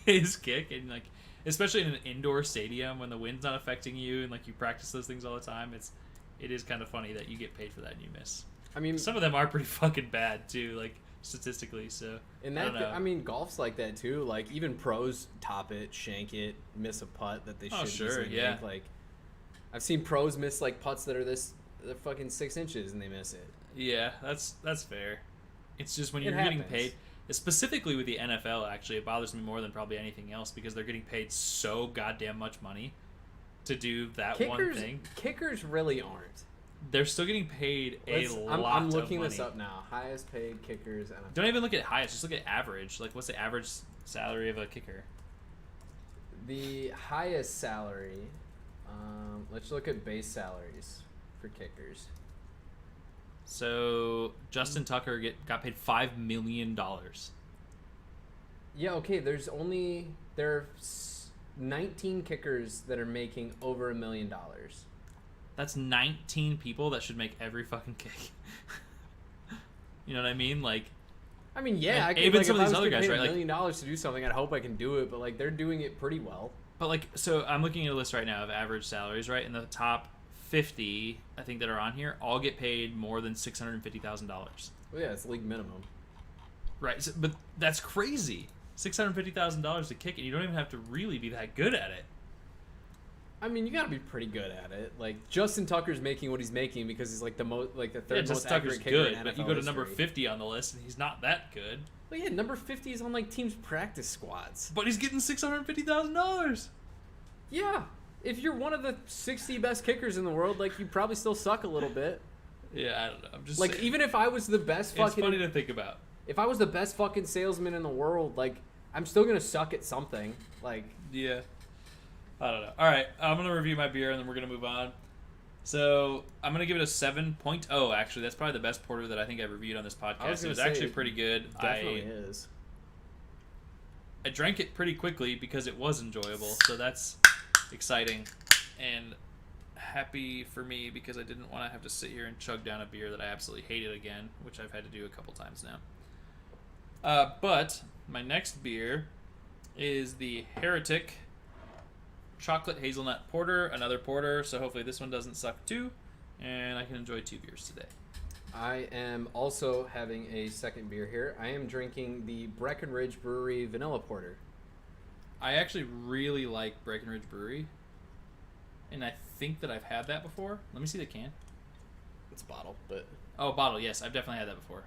is kick, and like, especially in an indoor stadium when the wind's not affecting you, and like you practice those things all the time. It is kind of funny that you get paid for that and you miss. I mean, some of them are pretty fucking bad too, like statistically. So, and that I mean, golf's like that too. Like even pros top it, shank it, miss a putt that they should make. Like, I've seen pros miss like putts that are they're fucking 6 inches and they miss it. Yeah, that's fair. It's just when you're getting paid, specifically with the NFL, actually, it bothers me more than probably anything else because they're getting paid so goddamn much money to do that one thing. Kickers really aren't. They're still getting paid a lot of money. I'm looking this up now. Highest paid kickers. NFL. Don't even look at highest. Just look at average. Like, what's the average salary of a kicker? The highest salary. Let's look at base salaries for kickers. So Justin Tucker got paid $5 million. Yeah, okay. There are 19 kickers that are making over $1 million. That's 19 people that should make every fucking kick. You know what I mean? Like, I mean, yeah. Even some of these other guys, right? $1 million to do something, I'd hope I can do it. But like, they're doing it pretty well. But like, so I'm looking at a list right now of average salaries, right? And the top 50, I think, that are on here all get paid more than $650,000. Well, yeah, it's league minimum. Right, so, but that's crazy. $650,000 to kick, and you don't even have to really be that good at it. I mean, you gotta be pretty good at it. Like Justin Tucker's making what he's making because he's like the third most accurate kicker in NFL but you go to history. number 50 on the list, and he's not that good. Well, yeah, number 50 is on like teams' practice squads. But he's getting $650,000. Yeah, if you're one of the 60 best kickers in the world, like you probably still suck a little bit. Yeah, I don't know. I'm just like saying. Even if I was the best fucking. It's funny to think about. If I was the best fucking salesman in the world, like I'm still gonna suck at something. Like yeah. I don't know. All right, I'm going to review my beer, and then we're going to move on. So I'm going to give it a 7.0, actually. That's probably the best porter that I think I've reviewed on this podcast. It was actually pretty good. Definitely is. I drank it pretty quickly because it was enjoyable, so that's exciting. And happy for me because I didn't want to have to sit here and chug down a beer that I absolutely hated again, which I've had to do a couple times now. But my next beer is the Heretic Chocolate Hazelnut Porter, another porter, so hopefully this one doesn't suck too, and I can enjoy 2 beers today. I am also having a second beer here. I am drinking the Breckenridge Brewery Vanilla Porter. I actually really like Breckenridge Brewery, and I think that I've had that before. Let me see the can. It's a bottle, but... Oh, bottle, yes. I've definitely had that before.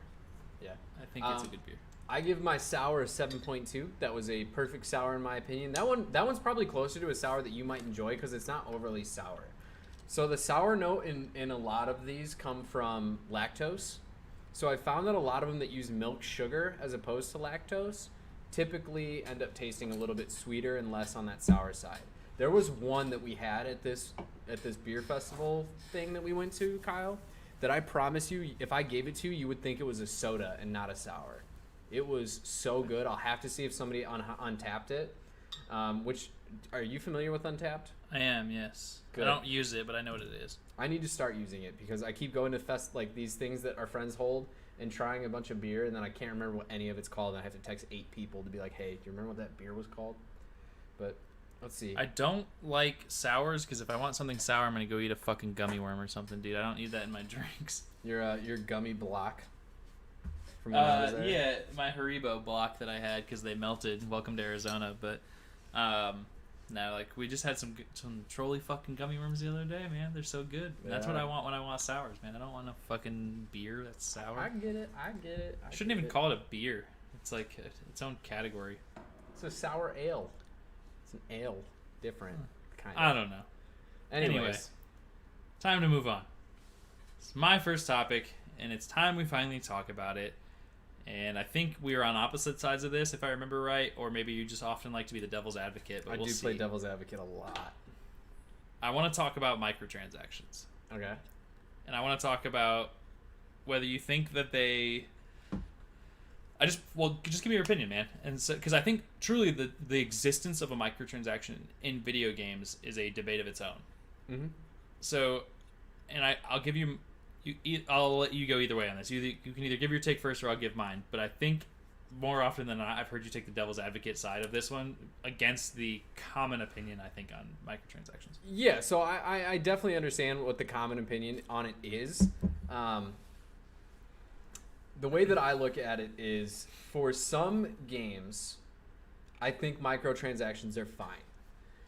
Yeah. I think it's a good beer. I give my sour a 7.2. That was a perfect sour in my opinion. That one's probably closer to a sour that you might enjoy because it's not overly sour. So the sour note in a lot of these come from lactose. So I found that a lot of them that use milk sugar as opposed to lactose typically end up tasting a little bit sweeter and less on that sour side. There was one that we had at this beer festival thing that we went to, Kyle, that I promise you, if I gave it to you, you would think it was a soda and not a sour. It was so good. I'll have to see if somebody untapped it. Which, are you familiar with Untapped? I am, yes. Good. I don't use it, but I know what it is. I need to start using it because I keep going to like these things that our friends hold and trying a bunch of beer, and then I can't remember what any of it's called, and I have to text 8 people to be like, hey, do you remember what that beer was called? But let's see. I don't like sours because if I want something sour, I'm gonna go eat a fucking gummy worm or something, dude. I don't need that in my drinks. Your gummy block. From when I was there? Yeah, my Haribo block that I had because they melted. Welcome to Arizona, but no, like we just had some trolley fucking gummy worms the other day, man. They're so good. Yeah. That's what I want when I want sours, man. I don't want a fucking beer that's sour. I get it. I shouldn't even call it a beer. It's like its own category. It's a sour ale. It's an ale, different kind of. I don't know. Anyway, time to move on. It's my first topic, and it's time we finally talk about it. And I think we are on opposite sides of this, if I remember right, or maybe you just often like to be the devil's advocate. But I do play devil's advocate a lot. I want to talk about microtransactions. Okay. And I want to talk about whether you think that they... just give me your opinion, man. And so, because I think truly the existence of a microtransaction in video games is a debate of its own. Mm-hmm. So, and I'll give you... I'll let you go either way on this. You can either give your take first or I'll give mine. But I think more often than not, I've heard you take the devil's advocate side of this one against the common opinion, I think, on microtransactions. Yeah, so I definitely understand what the common opinion on it is. The way that I look at it is, for some games, I think microtransactions are fine.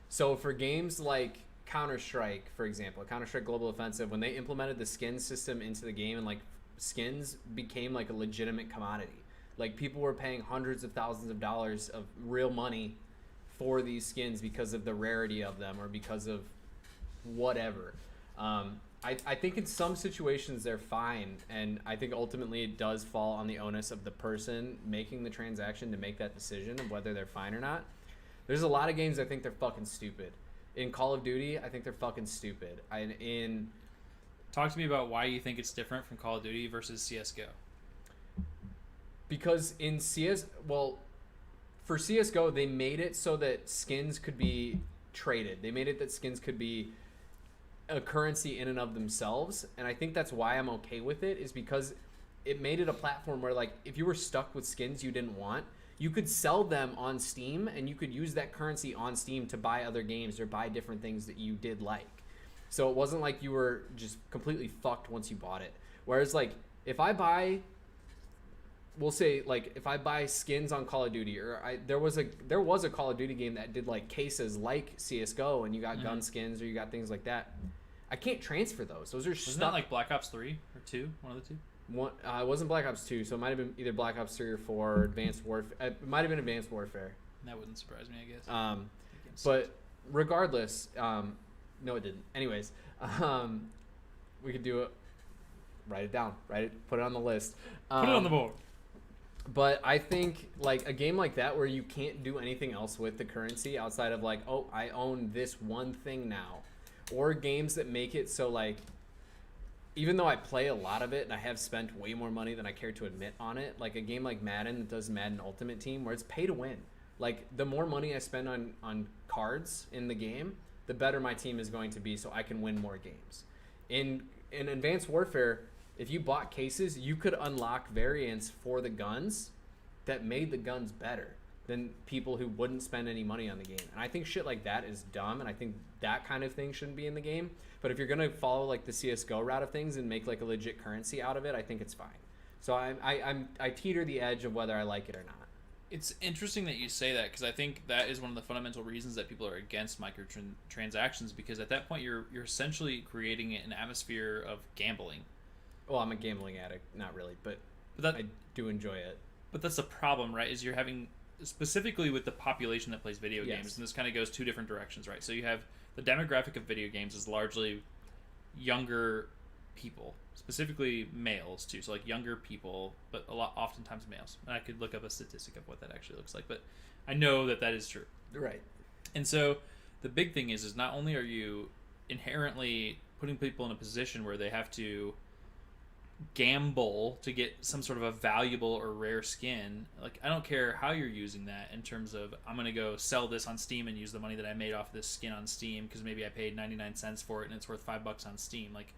So for games like Counter-Strike, for example, Counter-Strike Global Offensive, when they implemented the skin system into the game and like skins became like a legitimate commodity, like people were paying hundreds of thousands of dollars of real money for these skins because of the rarity of them or because of whatever. I think in some situations they're fine, and I think ultimately it does fall on the onus of the person making the transaction to make that decision of whether they're fine or not. There's a lot of games I think they're fucking stupid. In Call of Duty, I think they're fucking stupid. Talk to me about why you think it's different from Call of Duty versus CSGO. Because in for CSGO, they made it so that skins could be traded. They made it that skins could be a currency in and of themselves. And I think that's why I'm okay with it, is because it made it a platform where, like, if you were stuck with skins you didn't want, you could sell them on Steam, and you could use that currency on Steam to buy other games or buy different things that you did like. So it wasn't like you were just completely fucked once you bought it. Whereas, like, if I buy, we'll say, like, if I buy skins on Call of Duty, or there was a Call of Duty game that did, like, cases like CSGO, and you got gun skins or you got things like that, I can't transfer those. Those are stuck. Wasn't that like Black Ops 3 or 2? One of the two? It wasn't Black Ops 2, so it might have been either Black Ops 3 or 4 or Advanced Warfare. It might have been Advanced Warfare. That wouldn't surprise me, I guess. But regardless, no, it didn't. Anyways, we could do it. Write it down. Put it on the list. Put it on the board. But I think, like, a game like that where you can't do anything else with the currency outside of, like, oh, I own this one thing now. Or games that make it so, like, even though I play a lot of it and I have spent way more money than I care to admit on it, like a game like Madden that does Madden Ultimate Team, where it's pay to win. Like, the more money I spend on cards in the game, the better my team is going to be, so I can win more games. In Advanced Warfare, if you bought cases, you could unlock variants for the guns that made the guns better than people who wouldn't spend any money on the game. And I think shit like that is dumb, and I think that kind of thing shouldn't be in the game. But if you're going to follow, like, the CSGO route of things and make, like, a legit currency out of it, I think it's fine. So I teeter the edge of whether I like it or not. It's interesting that you say that, because I think that is one of the fundamental reasons that people are against microtransactions, because at that point you're essentially creating an atmosphere of gambling. Well, I'm a gambling addict, not really, but I do enjoy it. But that's the problem, right? Is you're having, specifically with the population that plays video games, and this kind of goes two different directions, right? So you have the demographic of video games is largely younger people, specifically males too. So like younger people, but oftentimes males. And I could look up a statistic of what that actually looks like, but I know that is true. Right. And so the big thing is not only are you inherently putting people in a position where they have to gamble to get some sort of a valuable or rare skin. Like, I don't care how you're using that in terms of, I'm going to go sell this on Steam and use the money that I made off this skin on Steam because maybe I paid 99 cents for it and it's worth $5 on Steam. Like,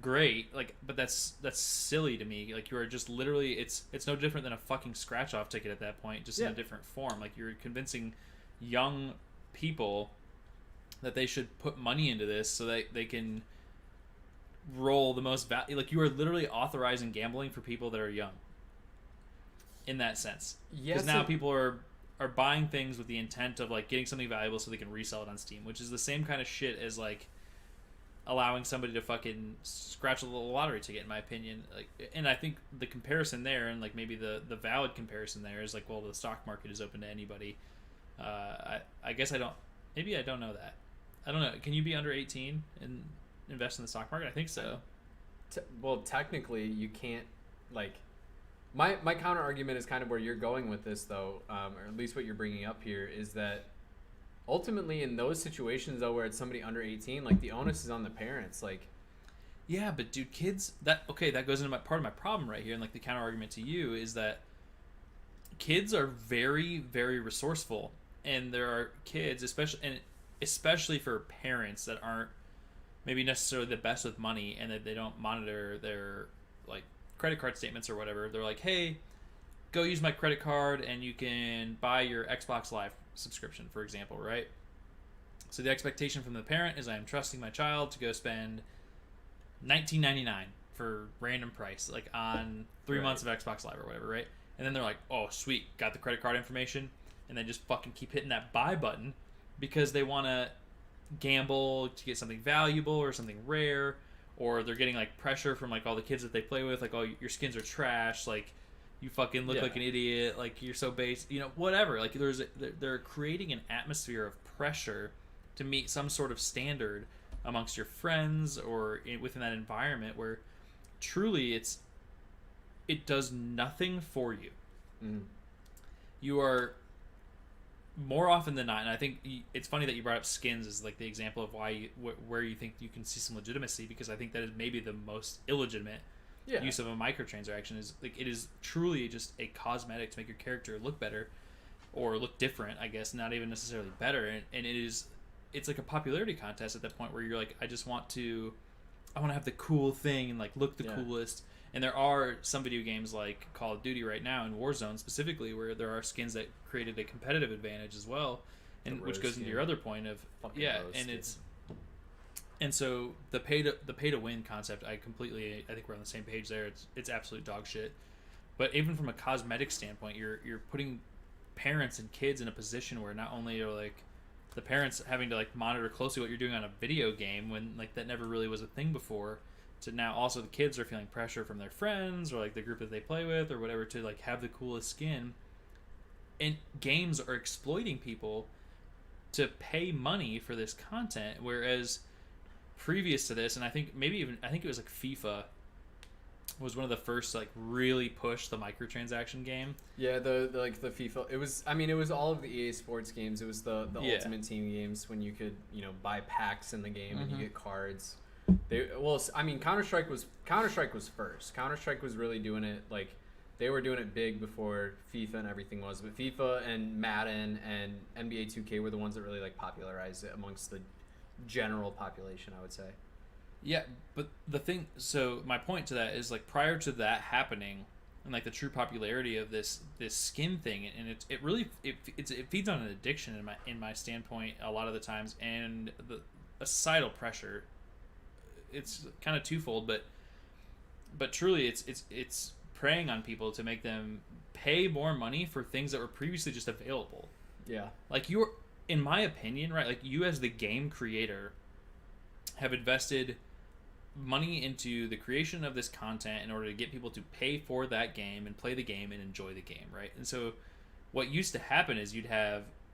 great. Like, but that's silly to me. Like, you are just literally, it's no different than a fucking scratch off ticket at that point, just in a different form. Like, you're convincing young people that they should put money into this so that they can roll the most value. Like, you are literally authorizing gambling for people that are young in that sense. Because now people are buying things with the intent of like getting something valuable so they can resell it on Steam, which is the same kind of shit as like allowing somebody to fucking scratch a little lottery ticket, in my opinion. Like, and I think the comparison there, and like maybe the valid comparison there, is like, well, the stock market is open to anybody. I guess I don't know that. I don't know. Can you be under 18 and invest in the stock market? I think so. Well, technically, you can't. Like, my counter argument is kind of where you're going with this, though, or at least what you're bringing up here, is that ultimately in those situations, though, where it's somebody under 18, like, the onus is on the parents. Like, yeah, but dude, kids, that goes into part of my problem right here, and like the counter argument to you is that kids are very, very resourceful, and there are kids, especially for parents that aren't maybe necessarily the best with money, and that they don't monitor their like credit card statements or whatever. They're like, hey, go use my credit card and you can buy your Xbox Live subscription, for example, right? So the expectation from the parent is, I am trusting my child to go spend $19.99 for random price, like on 3 months of Xbox Live or whatever, right? And then they're like, oh, sweet, got the credit card information, and they just fucking keep hitting that buy button because they want to gamble to get something valuable or something rare, or they're getting like pressure from like all the kids that they play with, like, oh, your skins are trash, like you fucking look like an idiot, like you're so base, whatever. Like they're creating an atmosphere of pressure to meet some sort of standard amongst your friends or within that environment where truly it does nothing for you. You are, more often than not, and I think it's funny that you brought up skins as like the example of where you think you can see some legitimacy, because I think that is maybe the most illegitimate use of a microtransaction. Is like, it is truly just a cosmetic to make your character look better or look different, I guess, not even necessarily better, and it's like a popularity contest at that point where you're like, I want to have the cool thing and like look the coolest. And there are some video games like Call of Duty right now, and Warzone specifically, where there are skins that created a competitive advantage as well, and which goes into your other point of and so the pay to win concept, I think we're on the same page there. It's absolute dog shit. But even from a cosmetic standpoint, you're putting parents and kids in a position where not only are like the parents having to like monitor closely what you're doing on a video game, when like that never really was a thing before, to now also the kids are feeling pressure from their friends or like the group that they play with or whatever to like have the coolest skin. And games are exploiting people to pay money for this content, whereas previous to this, and I think it was like FIFA was one of the first like really push the microtransaction game. Yeah, the FIFA. It was all of the EA Sports games. It was the Ultimate Team games when you could buy packs in the game and you get cards. Counter-Strike was first. Counter-Strike was really doing it, like, they were doing it big before FIFA and everything was. But FIFA and Madden and NBA 2K were the ones that really like popularized it amongst the general population, I would say. Yeah, but so my point to that is, like, prior to that happening and like the true popularity of this skin thing, and it feeds on an addiction in my standpoint a lot of the times, and a societal pressure. It's kind of twofold, but truly it's preying on people to make them pay more money for things that were previously just available. Yeah. Like, you're, in my opinion, right, like, you as the game creator have invested money into the creation of this content in order to get people to pay for that game and play the game and enjoy the game, right? And so what used to happen is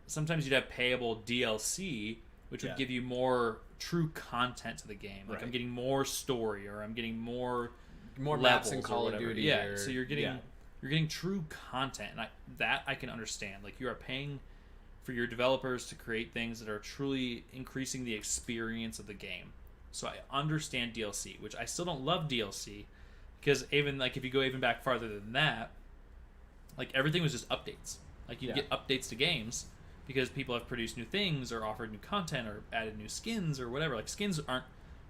sometimes you'd have payable DLC, which would give you more true content to the game. Like, I'm getting more story, or I'm getting more maps in Call of Duty. Yeah, so you're getting true content, and I can understand. Like, you are paying for your developers to create things that are truly increasing the experience of the game. So I understand DLC, which I still don't love DLC, because even like if you go even back farther than that, like everything was just updates. Like you get updates to games because people have produced new things or offered new content or added new skins or whatever. Like skins aren't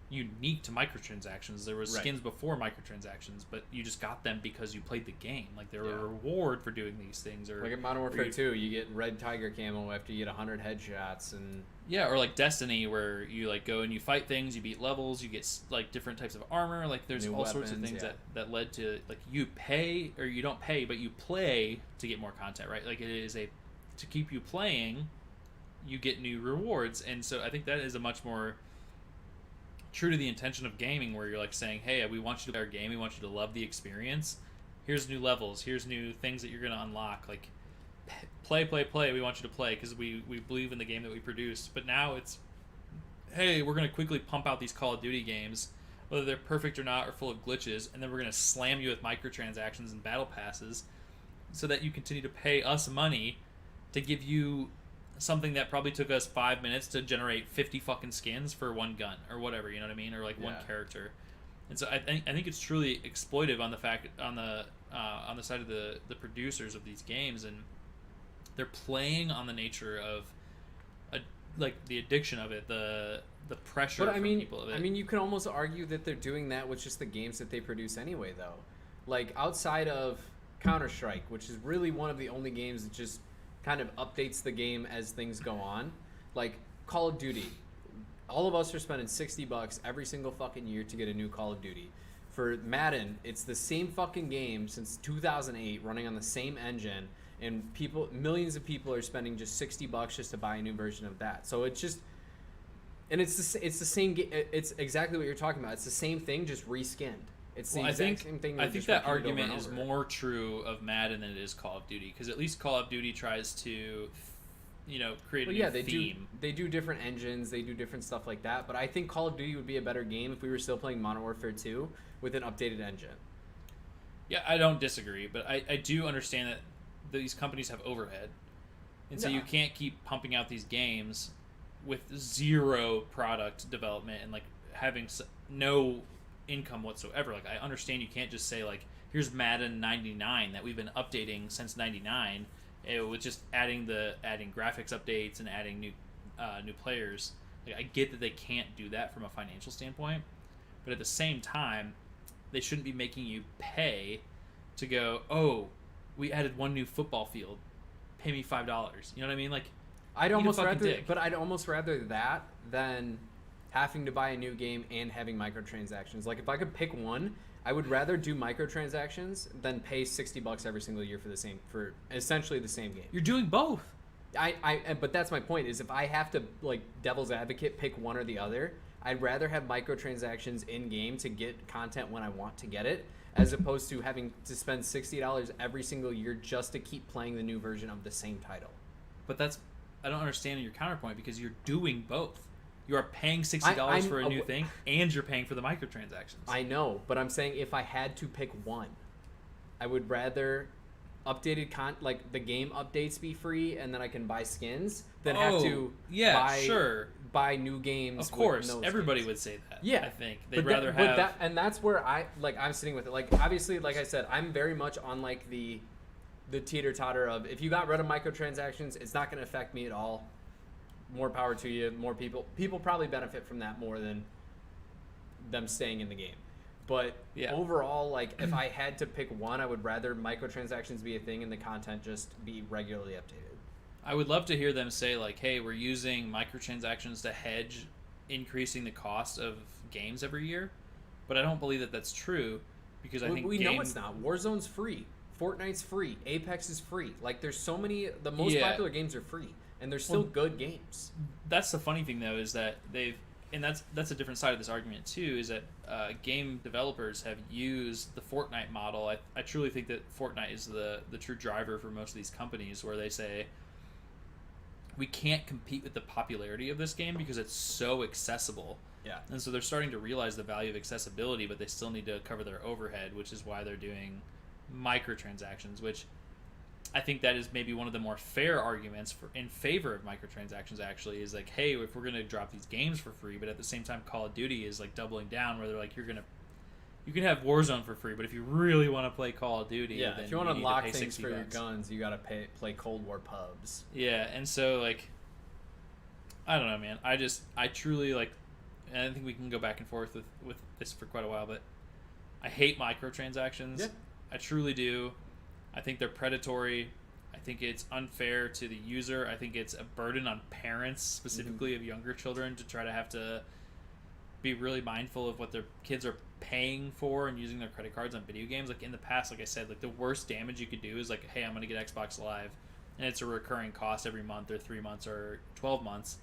unique to microtransactions. There was skins before microtransactions, but you just got them because you played the game. Like they were a reward for doing these things. Or like in Modern Warfare 2, you get red tiger camo after you get 100 headshots, and or like Destiny, where you like go and you fight things, you beat levels, you get like different types of armor. Like there's all sorts of things that led to like you pay, or you don't pay, but you play to get more content, right? Like it is to keep you playing, you get new rewards. And so I think that is a much more true to the intention of gaming, where you're like saying, hey, we want you to play our game, we want you to love the experience, here's new levels, here's new things that you're going to unlock, like play, we want you to play because we believe in the game that we produced. But now it's, hey, we're going to quickly pump out these Call of Duty games, whether they're perfect or not or full of glitches, and then we're going to slam you with microtransactions and battle passes so that you continue to pay us money to give you something that probably took us 5 minutes to generate 50 fucking skins for one gun or whatever, you know what I mean, or like one character. And so I think it's truly exploitive on the fact on the side of the producers of these games, and they're playing on the nature of like the addiction of it, the pressure from people of it. I mean, you can almost argue that they're doing that with just the games that they produce anyway, though. Like outside of Counter-Strike, which is really one of the only games that just kind of updates the game as things go on. Like Call of Duty, all of us are spending $60 every single fucking year to get a new Call of Duty. For Madden, it's the same fucking game since 2008, running on the same engine, and millions of people are spending just $60 just to buy a new version of that. So it's just, and it's the same. It's exactly what you're talking about. It's the same thing, just reskinned. It's the exact same thing. I think that argument is more true of Madden than it is Call of Duty, because at least Call of Duty tries to, create a new theme. They do different engines, they do different stuff like that. But I think Call of Duty would be a better game if we were still playing Modern Warfare 2 with an updated engine. Yeah, I don't disagree, but I do understand that these companies have overhead, and so you can't keep pumping out these games with zero product development and like having no income whatsoever. Like I understand you can't just say like, here's Madden 99 that we've been updating since 99 with just adding graphics updates and adding new players. Like I get that they can't do that from a financial standpoint, but at the same time they shouldn't be making you pay to go, oh, we added one new football field, pay me $5. You know what I mean? Like I'd almost rather that than having to buy a new game and having microtransactions. Like if I could pick one, I would rather do microtransactions than pay $60 every single year for essentially the same game. You're doing both. But that's my point, is if I have to, like, devil's advocate, pick one or the other, I'd rather have microtransactions in game to get content when I want to get it, as opposed to having to spend $60 every single year just to keep playing the new version of the same title. But I don't understand your counterpoint, because you're doing both. You are paying $60 for a new thing, and you're paying for the microtransactions. I know, but I'm saying if I had to pick one, I would rather updated like the game updates be free, and then I can buy skins, than have to buy new games. Of course, everybody would say that. Yeah, I think they'd rather have. And that's where I'm sitting with it. Like obviously, like I said, I'm very much on like the teeter-totter of, if you got rid of microtransactions, it's not going to affect me at all. More power to you. More people probably benefit from that more than them staying in the game. But overall, like if I had to pick one, I would rather microtransactions be a thing and the content just be regularly updated. I would love to hear them say like, hey, we're using microtransactions to hedge increasing the cost of games every year. But I don't believe that that's true, because I think we know it's not. Warzone's free. Fortnite's free. Apex is free. Like there's so many, the most popular games are free. And they're still good games. That's the funny thing, though, is that that's a different side of this argument too. Is that game developers have used the Fortnite model. I truly think that Fortnite is the true driver for most of these companies, where they say we can't compete with the popularity of this game because it's so accessible. Yeah. And so they're starting to realize the value of accessibility, but they still need to cover their overhead, which is why they're doing microtransactions, which I think that is maybe one of the more fair arguments in favor of microtransactions. Actually, is like, hey, if we're gonna drop these games for free, but at the same time, Call of Duty is like doubling down, where they're like, you can have Warzone for free, but if you really want to play Call of Duty, yeah, then if you want to need unlock pay things for $60. your guns, you gotta play Cold War pubs. Yeah, and so like, I don't know, man. I truly like, and I think we can go back and forth with this for quite a while, but I hate microtransactions. Yeah. I truly do. I think they're predatory. I think it's unfair to the user. I think it's a burden on parents, specifically of younger children, to try to have to be really mindful of what their kids are paying for and using their credit cards on video games. Like in the past, like I said, like the worst damage you could do is like, hey, I'm going to get Xbox Live, and it's a recurring cost every month or 3 months or 12 months.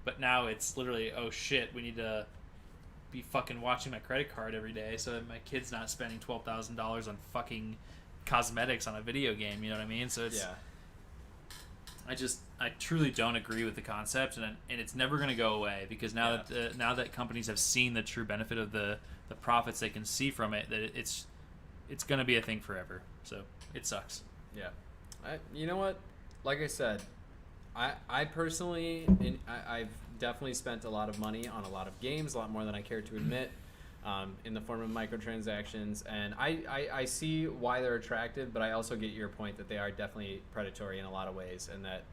But now it's literally, oh shit, we need to be fucking watching my credit card every day so that my kid's not spending $12,000 on fucking cosmetics on a video game. You know what I mean? So it's, I truly don't agree with the concept, and it's never going to go away, because now that companies have seen the true benefit of the profits they can see from it, that it's going to be a thing forever. So it sucks. Yeah. You know what? Like I said, I personally, I've definitely spent a lot of money on a lot of games, a lot more than I care to admit, in the form of microtransactions. And I see why they're attractive, but I also get your point that they are definitely predatory in a lot of ways, and that,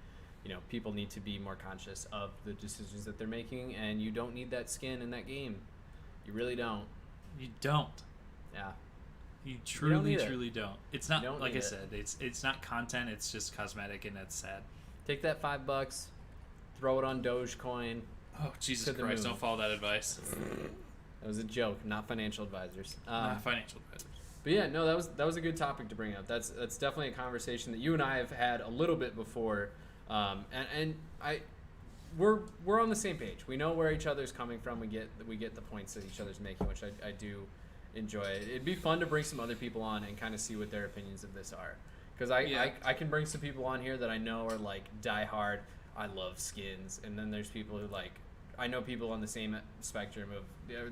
you know, people need to be more conscious of the decisions that they're making, and you don't need that skin in that game. You really don't. You don't. Yeah. You truly don't. Don't. It's not, like I it. said, it's not content, it's just cosmetic, and that's sad. Take that $5, throw it on Dogecoin. Oh, Jesus Christ, don't follow that advice. That was a joke, not financial advisors. Not financial advisors. But yeah, no, that was a good topic to bring up. That's definitely a conversation that you and I have had a little bit before, we're on the same page. We know where each other's coming from. We get the points that each other's making, which I do enjoy. It'd be fun to bring some other people on and kind of see what their opinions of this are, because I can bring some people on here that I know are like diehard. I love skins, and then there's people who like. I know people on the same spectrum of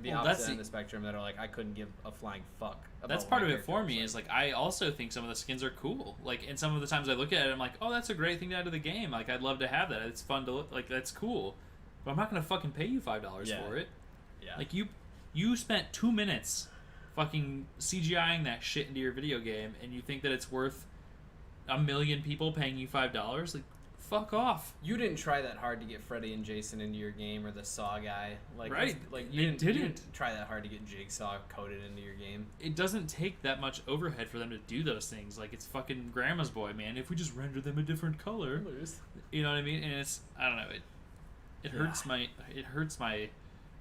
the opposite end of the spectrum that are like, I couldn't give a flying fuck about that's part of it for me, is like, I also think some of the skins are cool. Like, and some of the times I look at it, I'm like, oh, that's a great thing to add to the game. Like, I'd love to have that. It's fun to look, like, that's cool. But I'm not going to fucking pay you $5 for it. Yeah. Like, you spent 2 minutes fucking CGIing that shit into your video game, and you think that it's worth 1 million people paying you $5? Like, fuck off. You didn't try that hard to get Freddy and Jason into your game, or the Saw guy. Like, right. Like you didn't try that hard to get Jigsaw coded into your game. It doesn't take that much overhead for them to do those things. Like, it's fucking grandma's boy, man. If we just render them a different color, you know what I mean? And it's, I don't know, it hurts my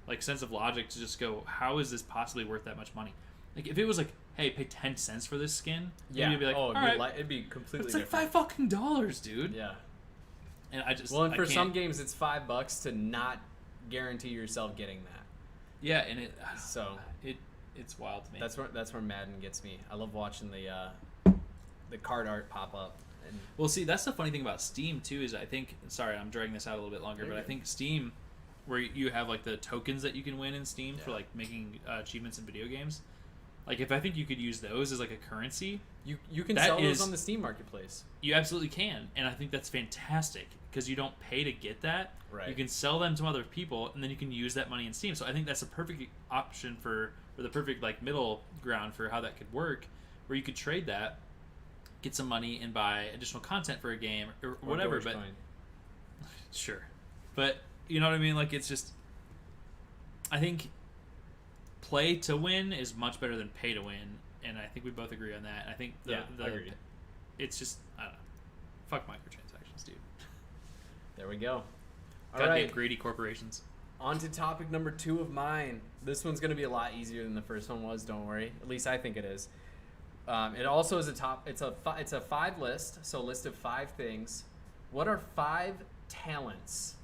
like sense of logic to just go, how is this possibly worth that much money? Like, if it was like, hey, pay 10 cents for this skin, you'd be like, it'd be completely it's like different. $5 dude. Yeah. And and for some games it's $5 to not guarantee yourself getting that. Yeah, and it's wild to me. That's where Madden gets me. I love watching the card art pop up. And well, see, that's the funny thing about Steam too, is I think, sorry, I'm dragging this out a little bit longer, but I think Steam, where you have like the tokens that you can win in Steam for like making achievements in video games. Like, if I think you could use those as like a currency, you can sell those on the Steam marketplace. You absolutely can, and I think that's fantastic, because you don't pay to get that. Right. You can sell them to other people, and then you can use that money in Steam. So I think that's a perfect option for the perfect like middle ground for how that could work, where you could trade that, get some money, and buy additional content for a game or whatever. But sure, but you know what I mean. Like, it's just, I think play to win is much better than pay to win, and I think we both agree on that. I think agreed. It's just, I don't know, fuck microtransactions, dude. There we go. Goddamn greedy corporations. On to topic number 2 of mine. This one's going to be a lot easier than the first one was. Don't worry. At least I think it is. It also is it's a 5 list. So a list of 5 things. What are 5 talents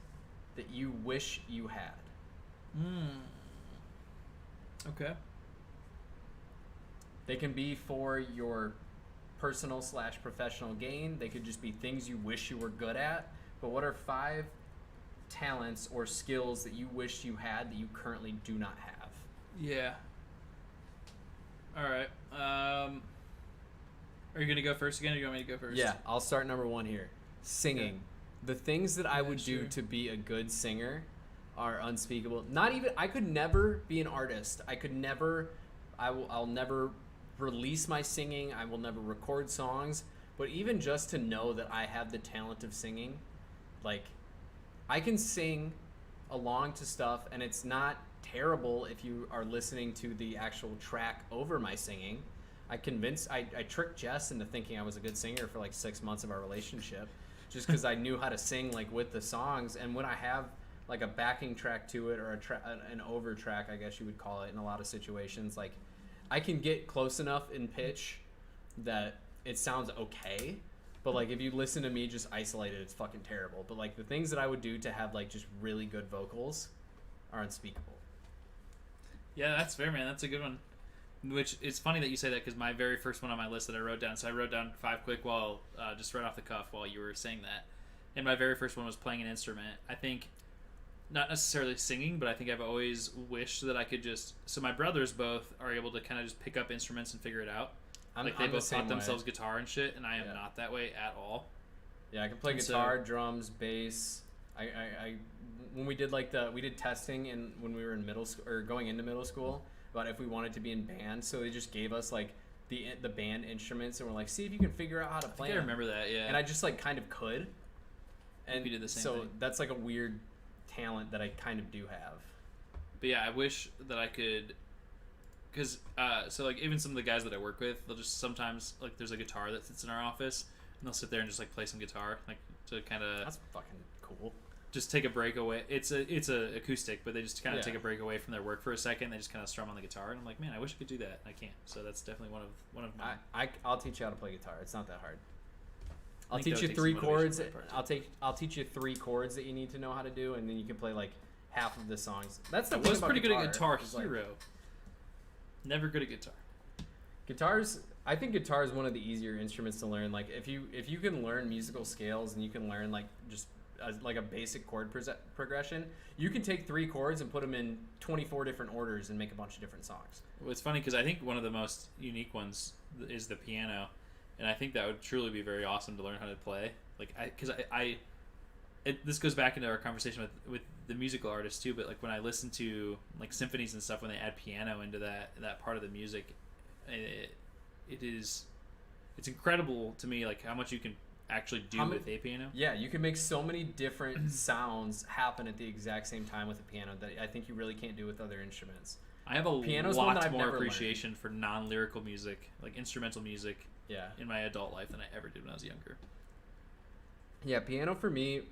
that you wish you had? Okay. They can be for your personal / professional gain. They could just be things you wish you were good at. But what are 5 talents or skills that you wish you had that you currently do not have? Yeah. All right. Are you gonna go first again, or do you want me to go first? Yeah, I'll start number 1 here. Singing. Okay. The things that I would do to be a good singer are unspeakable. Not even I could never be an artist. I'll never release my singing. I will never record songs. But even just to know that I have the talent of singing, like I can sing along to stuff, and it's not terrible if you are listening to the actual track over my singing. I tricked Jess into thinking I was a good singer for like 6 months of our relationship, just because I knew how to sing like with the songs. And when I have like a backing track to it, or an over track, I guess you would call it in a lot of situations, like I can get close enough in pitch that it sounds okay. But like if you listen to me just isolated, it's fucking terrible. But like the things that I would do to have like just really good vocals are unspeakable. Yeah, that's fair, man. That's a good one. Which, it's funny that you say that, because my very first one on my list that I wrote down, so I wrote down 5 quick while, just right off the cuff while you were saying that. And my very first one was playing an instrument. I think, not necessarily singing, but I think I've always wished that I could just, so my brothers both are able to kind of just pick up instruments and figure it out. They both taught themselves guitar and shit, and I am not that way at all. Yeah, I can play guitar, drums, bass. I when we did we did testing when we were in middle school, or going into middle school, about if we wanted to be in band. So they just gave us like the band instruments, and we're like, see if you can figure out how to play them. I remember that, yeah. And I just like kind of could. And we did the same so thing. that's like a weird talent that I kind of do have. But yeah, I wish that I could, because so like even some of the guys that I work with, they'll just sometimes, like, there's a guitar that sits in our office, and they'll sit there and just like play some guitar, like to kind of, that's fucking cool. Just take a break away. It's a acoustic, but they just kind of take a break away from their work for a second. They just kind of strum on the guitar, and I'm like, man, I wish I could do that. I can't. So that's definitely one of mine. I'll teach you how to play guitar. It's not that hard. I'll think teach that you would 3 take some motivation chords. on my part, I'll teach you 3 chords that you need to know how to do, and then you can play like half of the songs. That's the I thing was about pretty good at Guitar is, like, Hero. Never good at guitar. I think guitar is one of the easier instruments to learn. Like if you can learn musical scales, and you can learn like just like a basic chord progression, you can take 3 chords and put them in 24 different orders and make a bunch of different songs. Well, it's funny because I think one of the most unique ones is the piano, and I think that would truly be very awesome to learn how to play. Like, this goes back into our conversation with the musical artists too. But like when I listen to like symphonies and stuff, when they add piano into that part of the music, it's incredible to me, like how much you can actually do with a piano. Yeah, you can make so many different sounds happen at the exact same time with a piano that I think you really can't do with other instruments. I have a lot more appreciation for non-lyrical music, like instrumental music, in my adult life than I ever did when I was younger. Yeah, piano for me,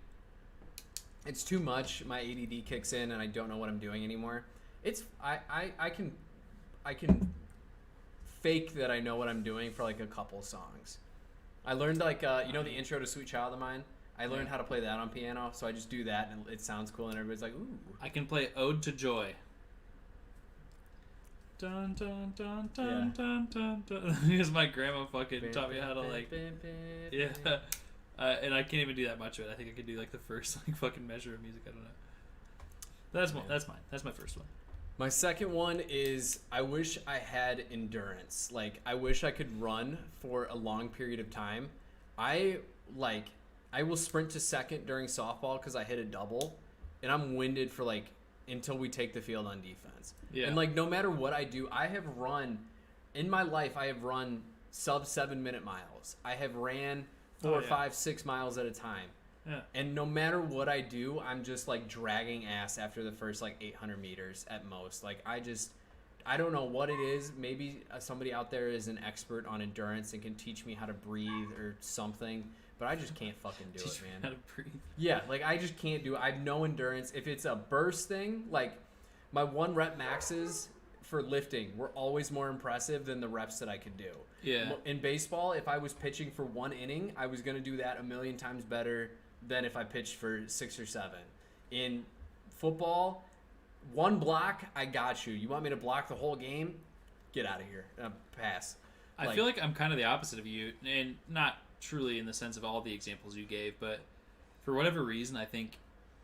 it's too much. My ADD kicks in, and I don't know what I'm doing anymore. I can fake that I know what I'm doing for like a couple songs. I learned like the intro to Sweet Child of Mine. I learned how to play that on piano, so I just do that, and it sounds cool, and everybody's like, ooh. I can play Ode to Joy. Dun dun dun dun dun dun dun. Because my grandma fucking taught me how to like, and I can't even do that much of it. I think I could do like the first like fucking measure of music. I don't know. That's mine. That's my first one. My second one is I wish I had endurance. Like I wish I could run for a long period of time. I will sprint to second during softball because I hit a double, and I'm winded for like until we take the field on defense. Yeah. And like no matter what I do, I have run in my life. I have run sub 7-minute miles. I have ran 4, 5, 6 miles at a time. Yeah. And no matter what I do, I'm just like dragging ass after the first like 800 meters at most. Like I don't know what it is. Maybe somebody out there is an expert on endurance and can teach me how to breathe or something. But I just can't fucking do it, man. How to breathe. Yeah, like I just can't do it. I have no endurance. If it's a burst thing, like my 1 rep maxes for lifting were always more impressive than the reps that I could do. Yeah. In baseball, if I was pitching for 1 inning, I was going to do that a million times better than if I pitched for 6 or 7. In football, 1 block, I got you. You want me to block the whole game? Get out of here. Pass. I feel like I'm kind of the opposite of you, and not truly in the sense of all the examples you gave, but for whatever reason, I think,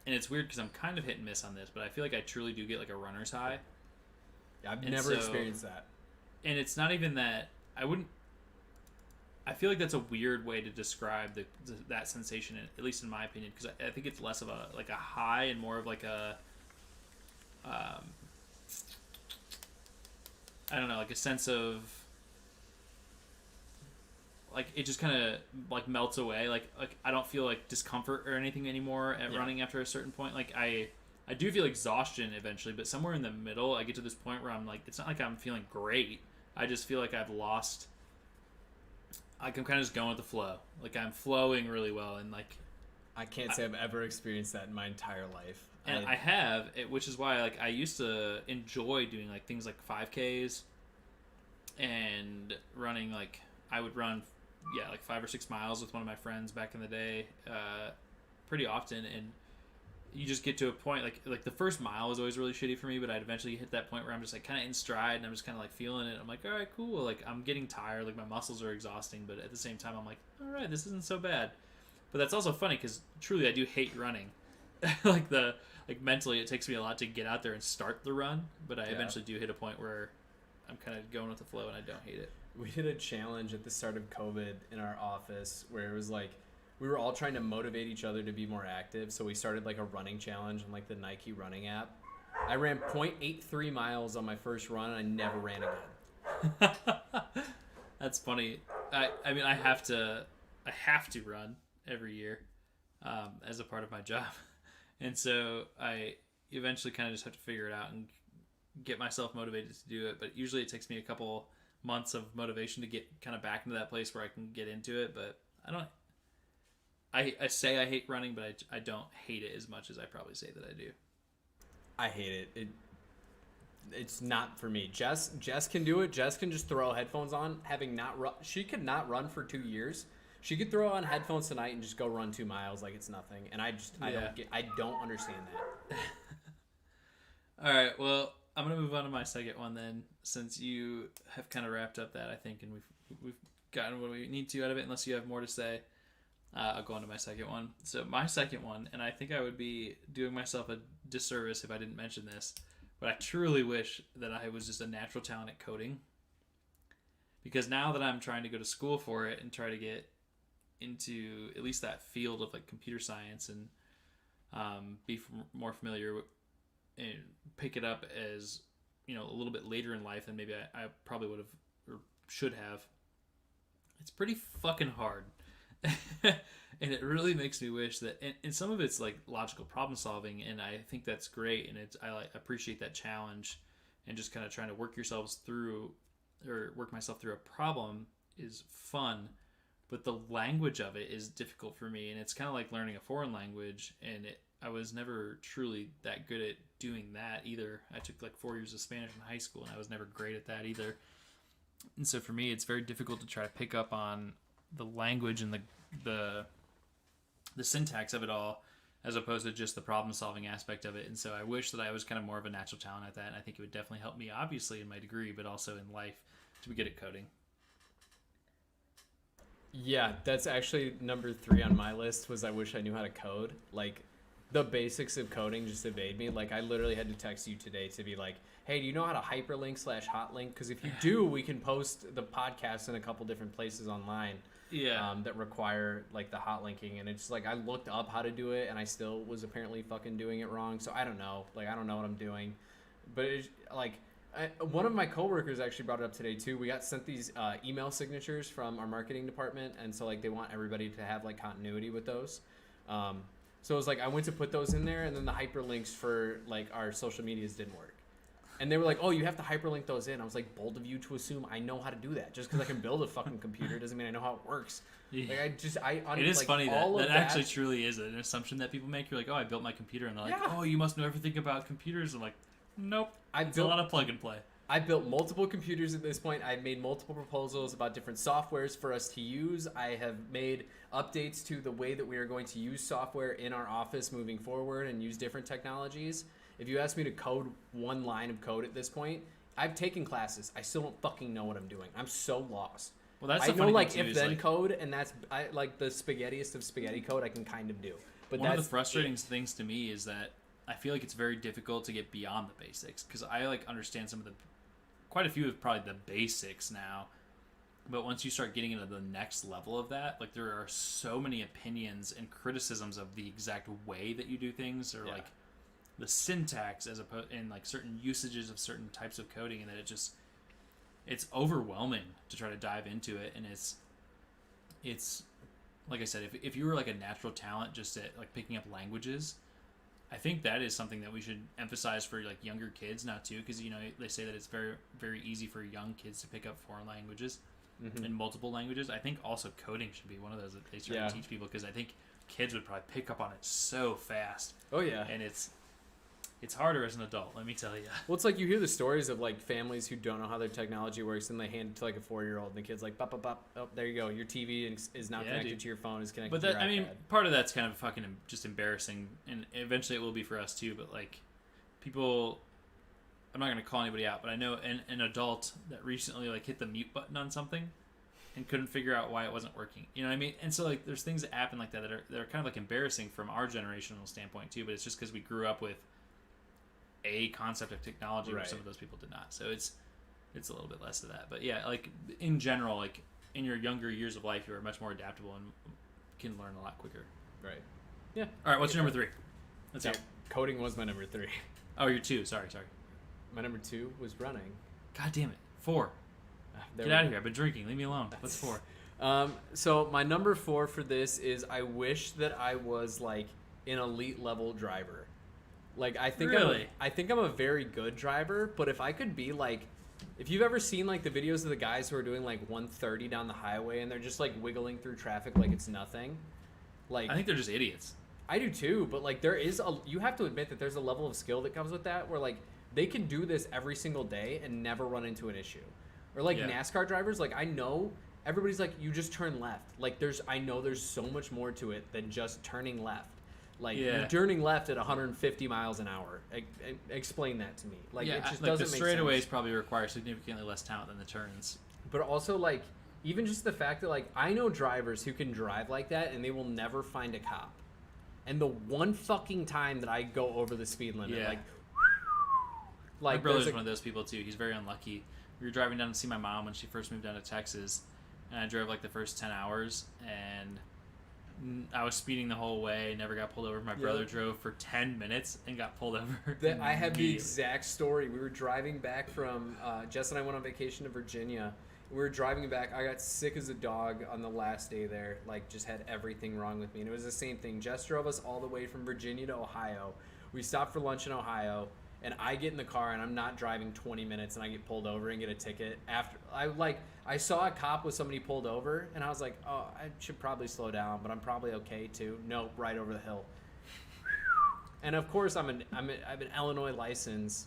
and it's weird because I'm kind of hit and miss on this, but I feel like I truly do get like a runner's high. Yeah, I've never experienced that. And it's not even that I wouldn't. I feel like that's a weird way to describe that sensation, at least in my opinion, because I think it's less of a high and more of like a I don't know, like a sense of like it just kind of like melts away. Like I don't feel like discomfort or anything anymore at running after a certain point. Like I do feel exhaustion eventually, but somewhere in the middle, I get to this point where I'm like, it's not like I'm feeling great. I just feel like I've lost. Like I'm kind of just going with the flow. Like I'm flowing really well, and like I can't say I've ever experienced that in my entire life. And I have, which is why like I used to enjoy doing like things like 5Ks and running. Like I would run, like 5 or 6 miles with one of my friends back in the day, pretty often. And you just get to a point like the first mile was always really shitty for me, but I'd eventually hit that point where I'm just like kind of in stride and I'm just kind of like feeling it. I'm like, all right, cool. Like I'm getting tired, like my muscles are exhausting, but at the same time I'm like, all right, this isn't so bad. But that's also funny because truly I do hate running. like mentally it takes me a lot to get out there and start the run, but I eventually do hit a point where I'm kind of going with the flow and I don't hate it. We did a challenge at the start of COVID in our office where it was like we were all trying to motivate each other to be more active. So we started like a running challenge on like the Nike running app. I ran 0.83 miles on my first run and I never ran again. That's funny. I mean, I have to run every year as a part of my job. And so I eventually kind of just have to figure it out and get myself motivated to do it. But usually it takes me a couple months of motivation to get kind of back into that place where I can get into it. But I say I hate running, but I don't hate it as much as I probably say that I do. I hate it. It's not for me. Jess can do it. Jess can just throw headphones on, having not run. She could not run for 2 years. She could throw on headphones tonight and just go run 2 miles like it's nothing. And I don't understand that. All right, well, I'm gonna move on to my second one then, since you have kind of wrapped up that, I think, and we've gotten what we need to out of it. Unless you have more to say, I'll go on to my second one. So my second one, and I think I would be doing myself a disservice if I didn't mention this, but I truly wish that I was just a natural talent at coding. Because now that I'm trying to go to school for it and try to get into at least that field of like computer science and be more familiar with, and pick it up as, you know, a little bit later in life than maybe I probably would have or should have. It's pretty fucking hard. And it really makes me wish that, and some of it's like logical problem solving, and I think that's great, and I appreciate that challenge, and just kind of trying to work myself through a problem is fun, but the language of it is difficult for me, and it's kind of like learning a foreign language, and I was never truly that good at doing that either. I took like 4 years of Spanish in high school, and I was never great at that either. And so for me, it's very difficult to try to pick up on the language and the syntax of it all, as opposed to just the problem solving aspect of it. And so I wish that I was kind of more of a natural talent at that, and I think it would definitely help me, obviously in my degree, but also in life, to be good at coding. Yeah, that's actually number 3 on my list. Was I wish I knew how to code. Like, the basics of coding just evade me. Like, I literally had to text you today to be like, hey, do you know how to hyperlink/hotlink? Because if you do, we can post the podcast in a couple different places online. Yeah. That require like the hot linking, and it's like I looked up how to do it, and I still was apparently fucking doing it wrong. So I don't know. Like, I don't know what I'm doing. But it's like one of my coworkers actually brought it up today too. We got sent these email signatures from our marketing department, and so like they want everybody to have like continuity with those. So it was like I went to put those in there, and then the hyperlinks for like our social medias didn't work. And they were like, oh, you have to hyperlink those in. I was like, bold of you to assume I know how to do that. Just because I can build a fucking computer doesn't mean I know how it works. Yeah. Like, it is like, funny that actually truly is an assumption that people make. You're like, oh, I built my computer. And they're like, oh, you must know everything about computers. I'm like, nope. It's a lot of plug and play. I built multiple computers at this point. I've made multiple proposals about different softwares for us to use. I have made updates to the way that we are going to use software in our office moving forward and use different technologies. If you ask me to code one line of code at this point, I've taken classes. I still don't fucking know what I'm doing. I'm so lost. Well, that's I know like if-then code, and that's like the spaghettiest of spaghetti code I can kind of do. But one of the frustrating things to me is that I feel like it's very difficult to get beyond the basics, because I like understand quite a few of probably the basics now, But once you start getting into the next level of that, like there are so many opinions and criticisms of the exact way that you do things, or like the syntax as opposed and like certain usages of certain types of coding, and that it's overwhelming to try to dive into it. And it's like I said, if you were like a natural talent just at like picking up languages, I think that is something that we should emphasize for like younger kids now too, because they say that it's very, very easy for young kids to pick up foreign languages and multiple languages. I think also coding should be one of those that they start to teach people, because I think kids would probably pick up on it so fast. Oh yeah. And it's harder as an adult, let me tell you. Well, it's like you hear the stories of like families who don't know how their technology works, and they hand it to like a 4-year-old, and the kid's like, bop, bop, bop. Oh, there you go. Your TV is now connected to your phone. Is connected to your iPad. I mean, part of that's kind of fucking just embarrassing, and eventually it will be for us too. But like, people, I'm not gonna call anybody out, but I know an adult that recently like hit the mute button on something and couldn't figure out why it wasn't working. You know what I mean? And so like, there's things that happen like that that are kind of like embarrassing from our generational standpoint too. But it's just because we grew up with a concept of technology where some of those people did not. So it's a little bit less of that. But yeah, like in general, like in your younger years of life, you are much more adaptable and can learn a lot quicker. Right. Yeah. All right. What's your number 3? Let's hear it. Coding was my number 3. Oh, you're 2. Sorry. My number 2 was running. God damn it. 4. Get out of here. I've been drinking. Leave me alone. What's 4? So my number 4 for this is I wish that I was like an elite level driver. Like I think I'm a very good driver, but if I could be like, if you've ever seen like the videos of the guys who are doing like 130 down the highway and they're just like wiggling through traffic like it's nothing, like I think they're just idiots. I do too, but like you have to admit that there's a level of skill that comes with that where like they can do this every single day and never run into an issue. Or like NASCAR drivers, like I know everybody's like, you just turn left. Like I know there's so much more to it than just turning left. Like you're turning left at 150 miles an hour. Explain that to me. Like it just doesn't make sense. The straightaways probably require significantly less talent than the turns. But also like even just the fact that like I know drivers who can drive like that and they will never find a cop. And the one fucking time that I go over the speed limit, like my brother's one of those people too. He's very unlucky. We were driving down to see my mom when she first moved down to Texas, and I drove like the first 10 hours and I was speeding the whole way, never got pulled over. My brother drove for 10 minutes and got pulled over. I have the exact story. We were driving back from, Jess and I went on vacation to Virginia. We were driving back. I got sick as a dog on the last day there, like just had everything wrong with me. And it was the same thing. Jess drove us all the way from Virginia to Ohio. We stopped for lunch in Ohio, and I get in the car and I'm not driving 20 minutes and I get pulled over and get a ticket. After I saw a cop with somebody pulled over and I was like, oh, I should probably slow down, but I'm probably okay too. Nope, right over the hill. And of course I have an Illinois license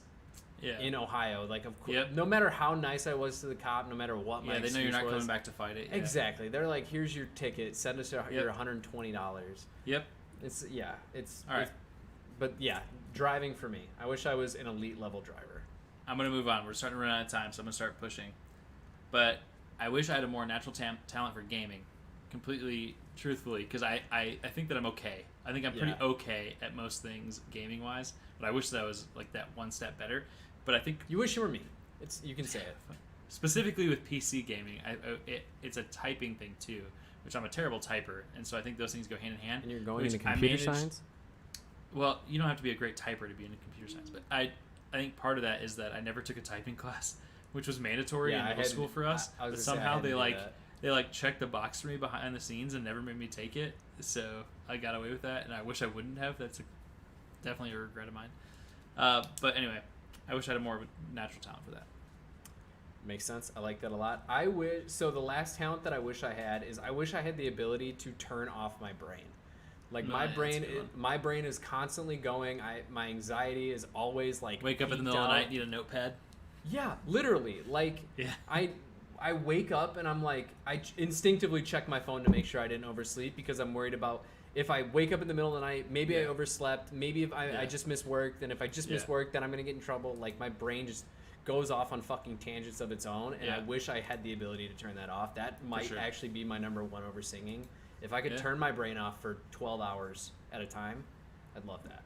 in Ohio. Like of course, no matter how nice I was to the cop, no matter what my excuse they know you're not was, coming back to fight it. Exactly. They're like, here's your ticket. Send us your $120. Yep. It's all right. But yeah, driving for me. I wish I was an elite level driver. I'm going to move on. We're starting to run out of time, so I'm going to start pushing. But I wish I had a more natural talent for gaming, completely truthfully, because I think that I'm okay. I think I'm pretty okay at most things gaming-wise, but I wish that I was like that one step better. But I think... You wish you were me. You can say it. Specifically with PC gaming, it's a typing thing too, which I'm a terrible typer, and so I think those things go hand in hand. And you're going into computer science? Well, you don't have to be a great typer to be into computer science, but I think part of that is that I never took a typing class, which was mandatory in middle school for us. But somehow they checked the box for me behind the scenes and never made me take it. So I got away with that, and I wish I wouldn't have. That's definitely a regret of mine. But anyway, I wish I had more of a natural talent for that. Makes sense. I like that a lot. So the last talent that I wish I had is I wish I had the ability to turn off my brain. Like my brain is constantly going. My anxiety is always like wake up in the middle of the night, need a notepad. Yeah, literally. Like I wake up and I'm like I instinctively check my phone to make sure I didn't oversleep because I'm worried about if I wake up in the middle of the night, maybe I overslept, maybe if I just missed work, then if I just missed work, then I'm gonna get in trouble. Like my brain just goes off on fucking tangents of its own, and I wish I had the ability to turn that off. That might actually be my number one over singing. If I could turn my brain off for 12 hours at a time, I'd love that.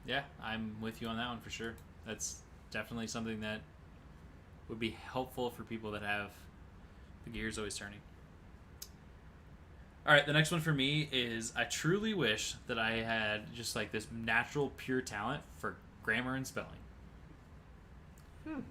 Yeah, I'm with you on that one for sure. That's definitely something that would be helpful for people that have The gear's always turning. All right, the next one for me is I truly wish that I had just like this natural, pure talent for grammar and spelling.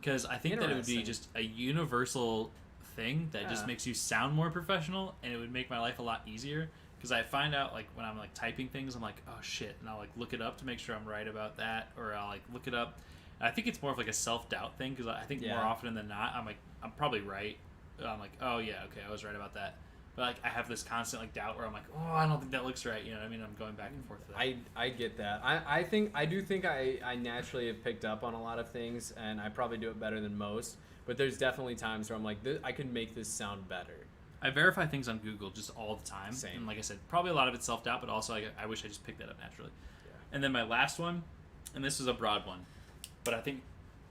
Because I think that it would be just a universal thing that just makes you sound more professional, and it would make my life a lot easier. Because I find out, like, when I'm like typing things, I'm like, oh shit, and I'll like look it up to make sure I'm right about that, or I'll like look it up. And I think it's more of like a self-doubt thing, because I think more often than not, I'm like, I'm probably right. I'm like, oh yeah, okay, I was right about that. But like I have this constant like doubt where I'm like, oh, I don't think that looks right. You know what I mean? I'm going back and forth with that. I get that. I do think I naturally have picked up on a lot of things, and I probably do it better than most. But there's definitely times where I'm like, I could make this sound better. I verify things on Google just all the time. Same. And like I said, probably a lot of it's self-doubt, but also I wish I just picked that up naturally. Yeah. And then my last one, and this is a broad one, but I think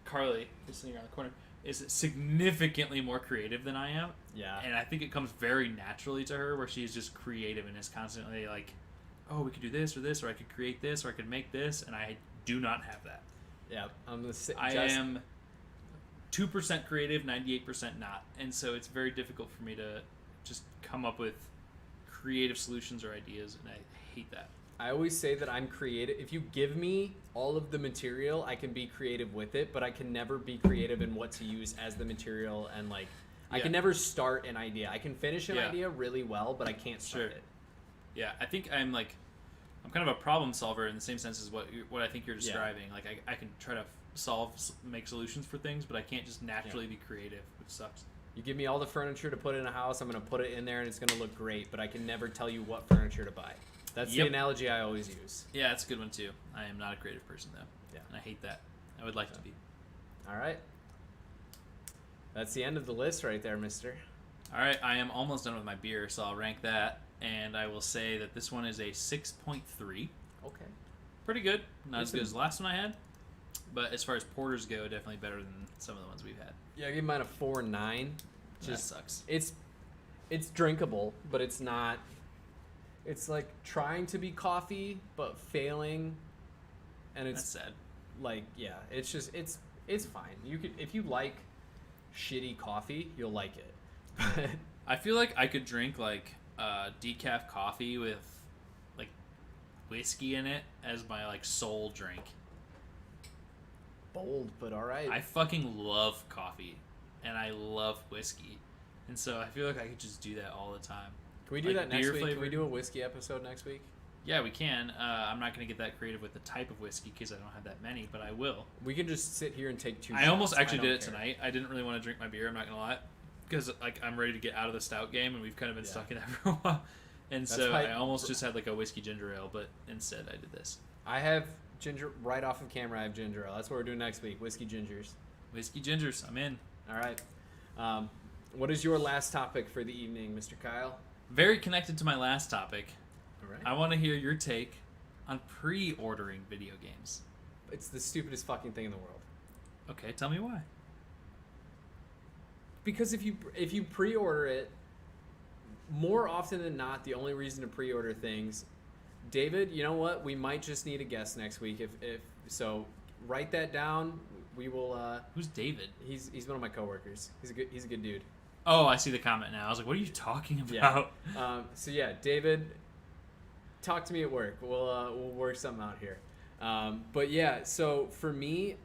Carly, who's sitting around the corner, is significantly more creative than I am. Yeah. And I think it comes very naturally to her, where she's just creative and is constantly like, oh, we could do this, or I could create this, or I could make this, and I do not have that. Yeah, I am 2% creative, 98% not. And so it's very difficult for me to just come up with creative solutions or ideas, and I hate that. I always say that I'm creative. If you give me all of the material, I can be creative with it, but I can never be creative in what to use as the material, and like I can never start an idea. I can finish an idea really well, but I can't start it. Yeah, I think I'm kind of a problem solver in the same sense as what I think you're describing. Like I can try to make solutions for things, but I can't just naturally be creative, which sucks. You give me all the furniture to put in a house, I'm going to put it in there and it's going to look great, but I can never tell you what furniture to buy. That's the analogy I always use. Yeah, that's a good one too. I am not a creative person though. Yeah. And I hate that. I would like to be. All right. That's the end of the list right there, mister. All right, I am almost done with my beer, so I'll rank that, and I will say that this one is a 6.3. Okay. Pretty good. Not as good as the last one I had, but as far as porters go, definitely better than some of the ones we've had. Yeah, I gave mine a 4.9. That sucks. It's drinkable, but it's not. It's like trying to be coffee but failing, and it's That's sad. like it's just it's fine. You could, if you like shitty coffee, you'll like it. I feel like I could drink like decaf coffee with like whiskey in it as my like sole drink. Bold, but all right. I fucking love coffee, and I love whiskey, and so I feel like I could just do that all the time. Can we do like that next week? flavored. Can we do a whiskey episode next week? Yeah, we can. I'm not going to get that creative with the type of whiskey because I don't have that many, but I will. We can just sit here and take 2 I shots. almost actually did it care. tonight. I didn't really want to drink my beer, I'm not going to lie, because like I'm ready to get out of the stout game, and we've kind of been stuck in that for a while. And so I almost just had like a whiskey ginger ale, but instead I did this. I have ginger right off of camera. I have ginger ale. That's what we're doing next week. Whiskey gingers. Whiskey gingers, I'm in. All right. What is your last topic for the evening, Mr. Kyle? Very connected to my last topic. All right. I want to hear your take on pre-ordering video games. It's the stupidest fucking thing in the world. Okay, tell me why. Because if you pre-order it, more often than not, the only reason to pre-order things, David, you know what? We might just need a guest next week. If so, write that down. We will. Who's David? He's one of my coworkers. He's a good dude. Oh, I see the comment now. I was like, what are you talking about? Yeah. So yeah, David, talk to me at work. We'll work something out here. But yeah, so for me,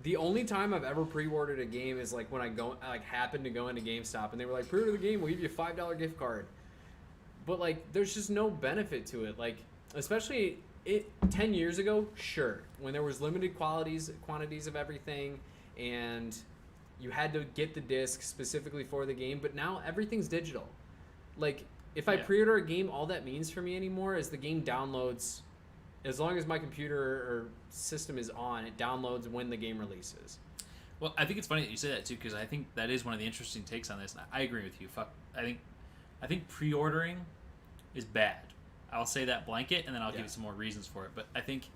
the only time I've ever pre-ordered a game is like when I happened to go into GameStop and they were like, pre-order the game, we'll give you a $5 gift card. But like, there's just no benefit to it. Like, especially 10 years ago, sure, when there was limited quantities of everything, and you had to get the disc specifically for the game. But now everything's digital. Like, if I pre-order a game, all that means for me anymore is the game downloads. As long as my computer or system is on, it downloads when the game releases. Well, I think it's funny that you say that too, because I think that is one of the interesting takes on this. And I agree with you. I think pre-ordering is bad. I'll say that blanket, and then I'll give you some more reasons for it. But I think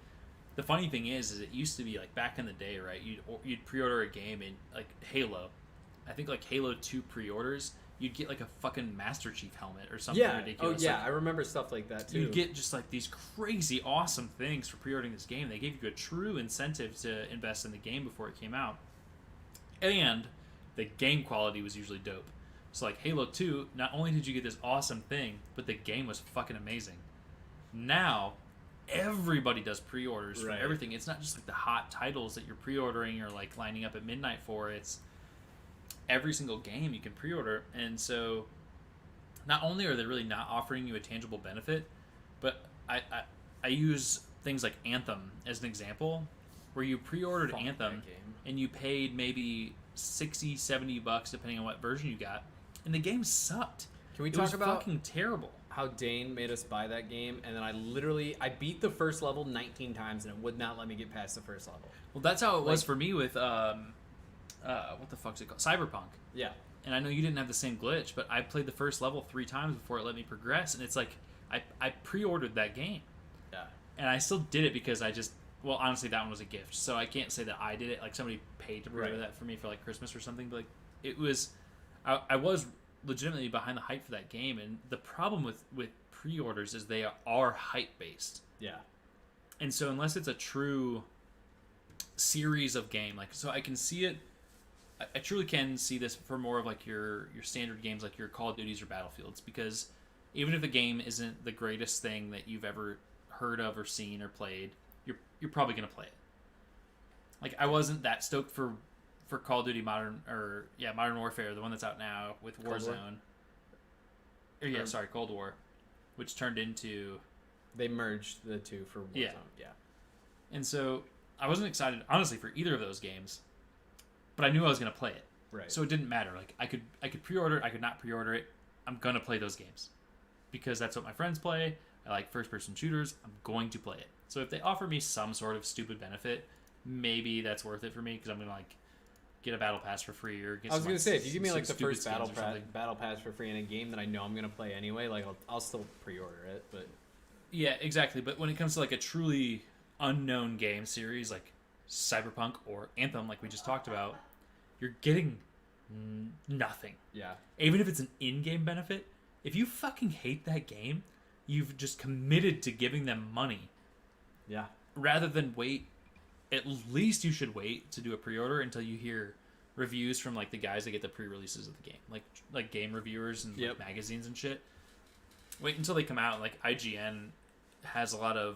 the funny thing is it used to be like back in the day, right? You'd pre-order a game in like Halo. I think like Halo 2 pre-orders, you'd get like a fucking Master Chief helmet or something ridiculous. Oh yeah, like, I remember stuff like that too. You'd get just like these crazy awesome things for pre-ordering this game. They gave you a true incentive to invest in the game before it came out. And the game quality was usually dope. So like Halo 2, not only did you get this awesome thing, but the game was fucking amazing. Now, everybody does pre-orders for everything. It's not just like the hot titles that you're pre-ordering or like lining up at midnight for. It's every single game you can pre-order. And so not only are they really not offering you a tangible benefit, but I use things like Anthem as an example, where you pre-ordered Anthem and you paid maybe $60-$70 depending on what version you got, and the game sucked. Can we it talk was about fucking terrible? How Dane made us buy that game, and then I beat the first level 19 times, and it would not let me get past the first level. Well, that's how it was for me with what the fuck's it called? Cyberpunk. Yeah. And I know you didn't have the same glitch, but I played the first level 3 times before it let me progress, and it's like I pre-ordered that game. Yeah. And I still did it because well, honestly, that one was a gift, so I can't say that I did it. Like, somebody paid to pre-order that for me for, like, Christmas or something, but, like, it was... I was legitimately behind the hype for that game, and the problem with pre-orders is they are hype-based. Yeah. And so unless it's a true series of game, like, so I can see it... I truly can see this for more of, like, your standard games, like your Call of Duties or Battlefields, because even if the game isn't the greatest thing that you've ever heard of or seen or played, you're probably going to play it. Like, I wasn't that stoked for Call of Duty Modern Warfare, the one that's out now with Warzone. Cold War, which turned into... They merged the two for Warzone. Yeah. And so I wasn't excited, honestly, for either of those games, but I knew I was going to play it. Right. So it didn't matter. Like, I could pre-order it, I could not pre-order it. I'm going to play those games because that's what my friends play. I like first-person shooters. I'm going to play it. So if they offer me some sort of stupid benefit, maybe that's worth it for me because I'm going to, like, get a battle pass for free or get. I was going to say, if you give me, like, the first battle pass for free in a game that I know I'm going to play anyway, like, I'll still pre-order it. But yeah, exactly. But when it comes to, like, a truly unknown game series like Cyberpunk or Anthem, like we just talked about, you're getting nothing. Yeah. Even if it's an in-game benefit, if you fucking hate that game, you've just committed to giving them money. Yeah. Rather than wait, at least you should wait to do a pre-order until you hear reviews from, like, the guys that get the pre-releases of the game, like game reviewers and like, magazines and shit. Wait until they come out. Like, IGN has a lot of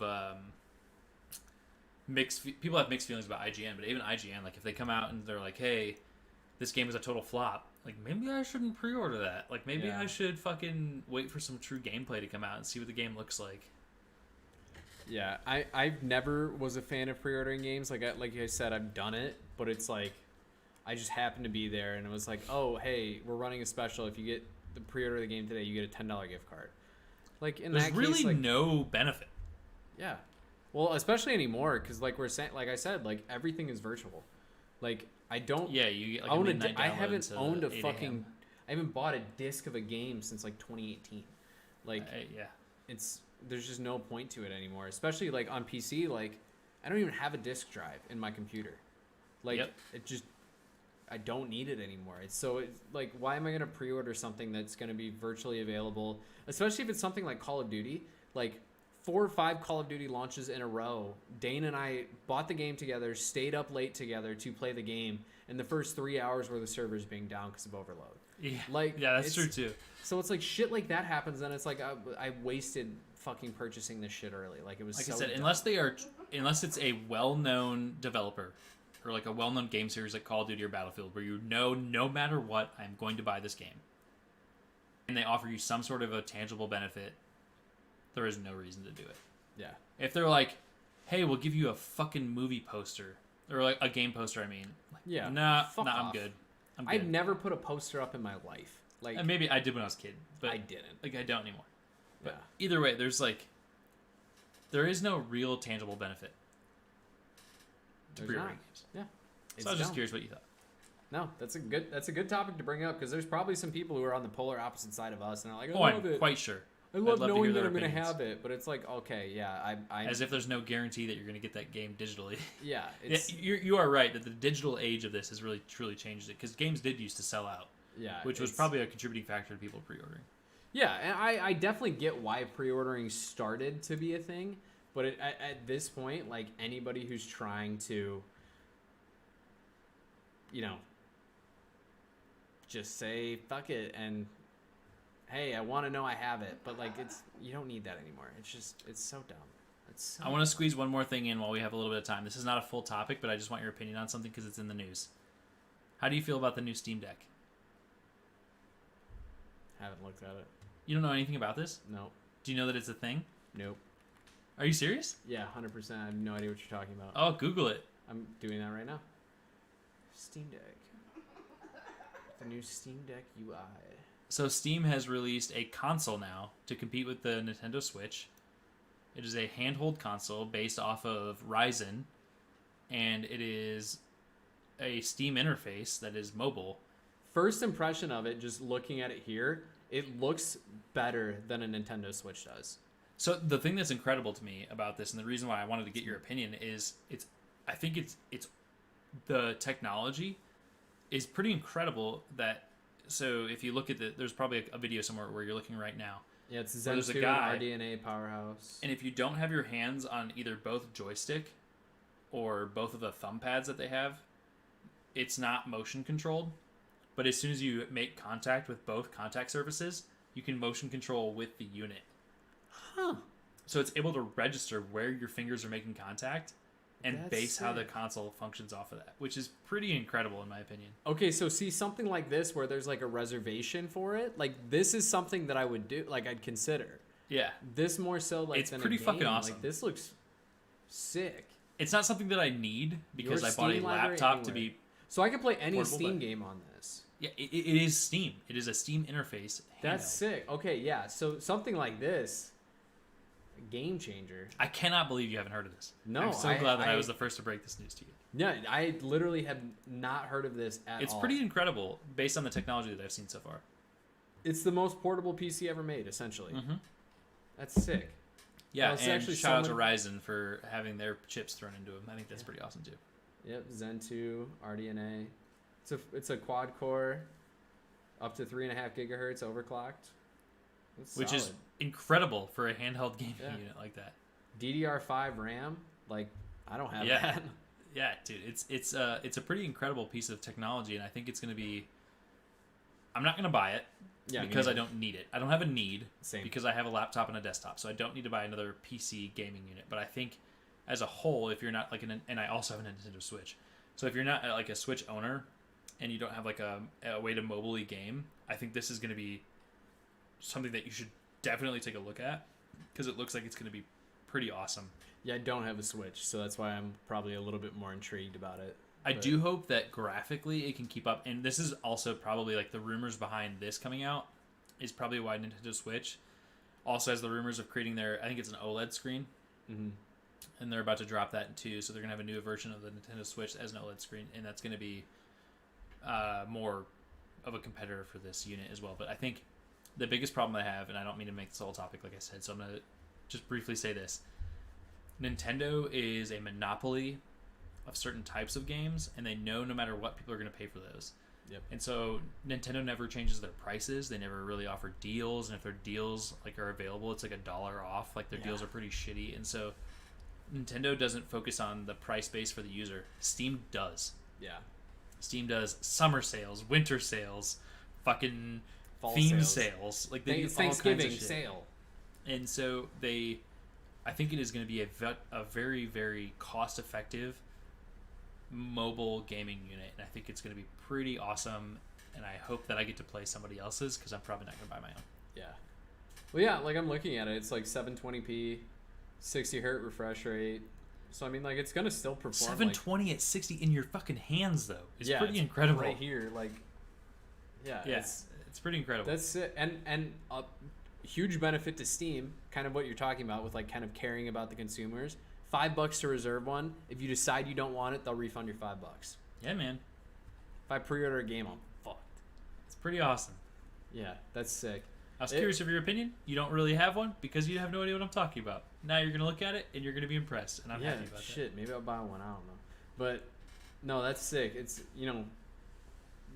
people have mixed feelings about IGN, but even IGN, like, if they come out and they're like, hey, this game is a total flop, like, maybe I shouldn't pre-order that. Like, maybe I should fucking wait for some true gameplay to come out and see what the game looks like. Yeah, I never was a fan of pre-ordering games. Like I said, I've done it, but it's like I just happened to be there, and it was like, oh, hey, we're running a special. If you get the pre-order of the game today, you get a $10 gift card. Like, in There's that case, really like, no benefit. Yeah, well, especially anymore, because like we're saying, like I said, like everything is virtual. Like, I don't. Yeah, you get like I haven't owned a fucking. I haven't bought a disc of a game since like 2018. Like, there's just no point to it anymore, especially like on PC. Like, I don't even have a disk drive in my computer. Like, I don't need it anymore. It's like, why am I gonna pre-order something that's gonna be virtually available, especially if it's something like Call of Duty? Like, 4 or 5 Call of Duty launches in a row, Dane and I bought the game together, stayed up late together to play the game, and the first 3 hours were the servers being down because of overload. Yeah, that's true too. So it's like shit like that happens, and it's like I wasted fucking purchasing this shit early. Like, it was like so I said, dumb. unless it's a well-known developer or like a well-known game series like Call of Duty or Battlefield, where you know no matter what, I'm going to buy this game, and they offer you some sort of a tangible benefit, there is no reason to do it. Yeah. If they're like, hey, we'll give you a fucking movie poster or like a game poster, I mean, like, I'm good. I've never put a poster up in my life. Like, and maybe I did when I was a kid, but I didn't. Like, I don't anymore. But either way, there is no real tangible benefit to pre-ordering games. Yeah. So I was just curious what you thought. No, that's a good topic to bring up, because there's probably some people who are on the polar opposite side of us and are like, I'm quite sure. I love knowing that I'm going to have it, but it's like, okay, yeah, I as if there's no guarantee that you're going to get that game digitally. Yeah, you are right that the digital age of this has really truly changed it, because games did used to sell out. Yeah, which was probably a contributing factor to people pre-ordering. Yeah, and I definitely get why pre-ordering started to be a thing, but at this point, like, anybody who's trying to, just say fuck it and hey, I want to know I have it, but like you don't need that anymore. It's so dumb. I want to squeeze one more thing in while we have a little bit of time. This is not a full topic, but I just want your opinion on something because it's in the news. How do you feel about the new Steam Deck? Haven't looked at it. You don't know anything about this? No. Do you know that it's a thing? Nope. Are you serious? Yeah, 100%. I have no idea what you're talking about. Oh, Google it. I'm doing that right now. Steam Deck. The new Steam Deck UI. So Steam has released a console now to compete with the Nintendo Switch. It is a handheld console based off of Ryzen, and it is a Steam interface that is mobile. First impression of it, just looking at it here, it looks better than a Nintendo Switch does. So the thing that's incredible to me about this, and the reason why I wanted to get your opinion, is I think it's the technology is pretty incredible. That so if you look at there's probably a video somewhere where you're looking right now. Yeah, it's Zen there's a 2 guy, RDNA powerhouse. And if you don't have your hands on either both joystick or both of the thumb pads that they have, it's not motion controlled. But as soon as you make contact with both contact surfaces, you can motion control with the unit. Huh. So it's able to register where your fingers are making contact and That's base how the sick. console functions off of that, which is pretty incredible in my opinion. Okay, so see something like this where there's like a reservation for it. Like this is something that I would do. Like I'd consider. Yeah. This more so like It's than pretty a game. fucking awesome. Like this looks sick. It's not something that I need because Your I bought a Steam library laptop to anywhere. be... So I can play any Portable, Steam but- game on this. Yeah, it is Steam. It is a Steam interface. That's handheld. sick. Okay, yeah. So something like this, game changer. I cannot believe you haven't heard of this. No, I'm so glad that I was the first to break this news to you. Yeah, I literally have not heard of this at all. It's pretty incredible based on the technology that I've seen so far. It's the most portable PC ever made, essentially. Mm-hmm. That's sick. Yeah, Well, it's and actually shout out to someone- Ryzen for having their chips thrown into them. I think that's pretty awesome too. Yep, Zen 2 RDNA. It's a quad core, up to 3.5 gigahertz overclocked. That's Which is solid. incredible for a handheld gaming Yeah. unit like that. DDR5 RAM. Like I don't have Yeah. that. Yeah, dude, it's a pretty incredible piece of technology, and I think it's going to be. I'm not going to buy it Yeah, because I don't need it. I don't have a need Same. because I have a laptop and a desktop, so I don't need to buy another PC gaming unit. But I think, as a whole, if you're not like and I also have a Nintendo Switch, so if you're not like a Switch owner, and you don't have like a way to mobily game, I think this is going to be something that you should definitely take a look at because it looks like it's going to be pretty awesome. Yeah, I don't have a Switch, so that's why I'm probably a little bit more intrigued about it. I But- do hope that graphically it can keep up, and this is also probably like the rumors behind this coming out is probably why Nintendo Switch also has the rumors of creating their, I think it's an OLED screen, Mm-hmm. and they're about to drop that too, so they're going to have a new version of the Nintendo Switch as an OLED screen, and that's going to be more of a competitor for this unit as well. But I think the biggest problem I have, and I don't mean to make this a whole topic like I said, so I'm going to just briefly say this. Nintendo is a monopoly of certain types of games, and they know no matter what, people are going to pay for those. Yep. And so Nintendo never changes their prices. They never really offer deals, and if their deals like are available, it's like $1 off. Like their Yeah. deals are pretty shitty, and so Nintendo doesn't focus on the price base for the user. Steam does. Yeah. Steam does summer sales, winter sales, fucking Fall theme sales. sales. Like they do all Thanksgiving kinds of shit. sale. And so I think it is going to be a very, very cost-effective mobile gaming unit. And I think it's going to be pretty awesome. And I hope that I get to play somebody else's because I'm probably not going to buy my own. Yeah. Well, yeah, like I'm looking at it. It's like 720p, 60 hertz refresh rate. So I mean, like it's gonna still perform. 720 at 60 in your fucking hands, though, is yeah, pretty it's incredible. right here, like. Yeah. Yeah, It's, it's pretty incredible. that's it, and a huge benefit to Steam. Kind of what you're talking about with like kind of caring about the consumers. $5 to reserve one. If you decide you don't want it, they'll refund your $5. Yeah, man. If I pre-order a game, I'm fucked. It's pretty awesome. Yeah, that's sick. I was curious of your opinion. You don't really have one because you have no idea what I'm talking about. Now you're going to look at it and you're going to be impressed, and I'm yeah, happy about that. shit. Maybe I'll buy one. I don't know, but no, that's sick. It's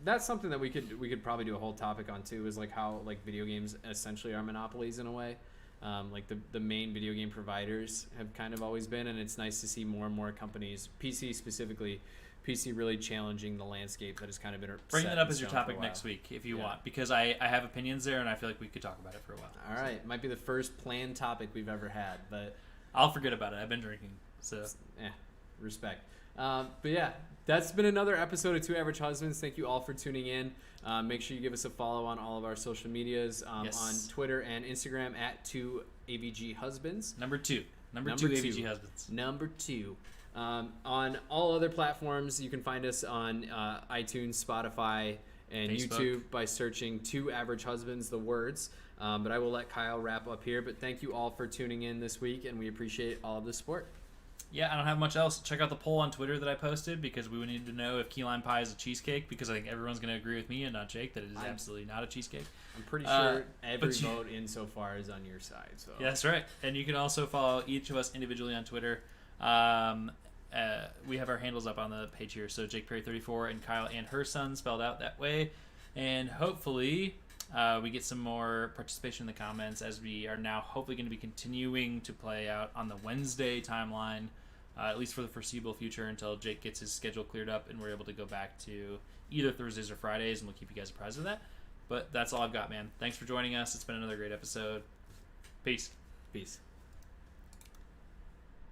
that's something that we could probably do a whole topic on too. Is like how like video games essentially are monopolies in a way. Like the main video game providers have kind of always been, and it's nice to see more and more companies, PC specifically, PC really challenging the landscape that has kind of been Bring set that up in as your stone for a topic while. next week if you Yeah. want, because I have opinions there, and I feel like we could talk about it for a while. All right, might be the first planned topic we've ever had, but I'll forget about it. I've been drinking, so respect. But yeah, that's been another episode of Two Average Husbands. Thank you all for tuning in. Make sure you give us a follow on all of our social medias, Yes. on Twitter and Instagram at 2AVG Husbands. number two Number AVG two. husbands. Number 2. On all other platforms, you can find us on iTunes, Spotify, and Facebook. YouTube by searching Two Average Husbands, the words. But I will let Kyle wrap up here. But thank you all for tuning in this week, and we appreciate all of the support. Yeah, I don't have much else. Check out the poll on Twitter that I posted, because we would need to know if key lime pie is a cheesecake, because I think everyone's going to agree with me and not Jake that it is absolutely not a cheesecake. I'm pretty sure every but you- vote in so far is on your side. So Yeah, that's right. And you can also follow each of us individually on Twitter. We have our handles up on the page here. So Jake Perry 34 and Kyle and her son spelled out that way. And hopefully we get some more participation in the comments, as we are now hopefully going to be continuing to play out on the Wednesday timeline, at least for the foreseeable future, until Jake gets his schedule cleared up and we're able to go back to either Thursdays or Fridays, and we'll keep you guys apprised of that. But that's all I've got, man. Thanks for joining us. It's been another great episode. Peace. peace.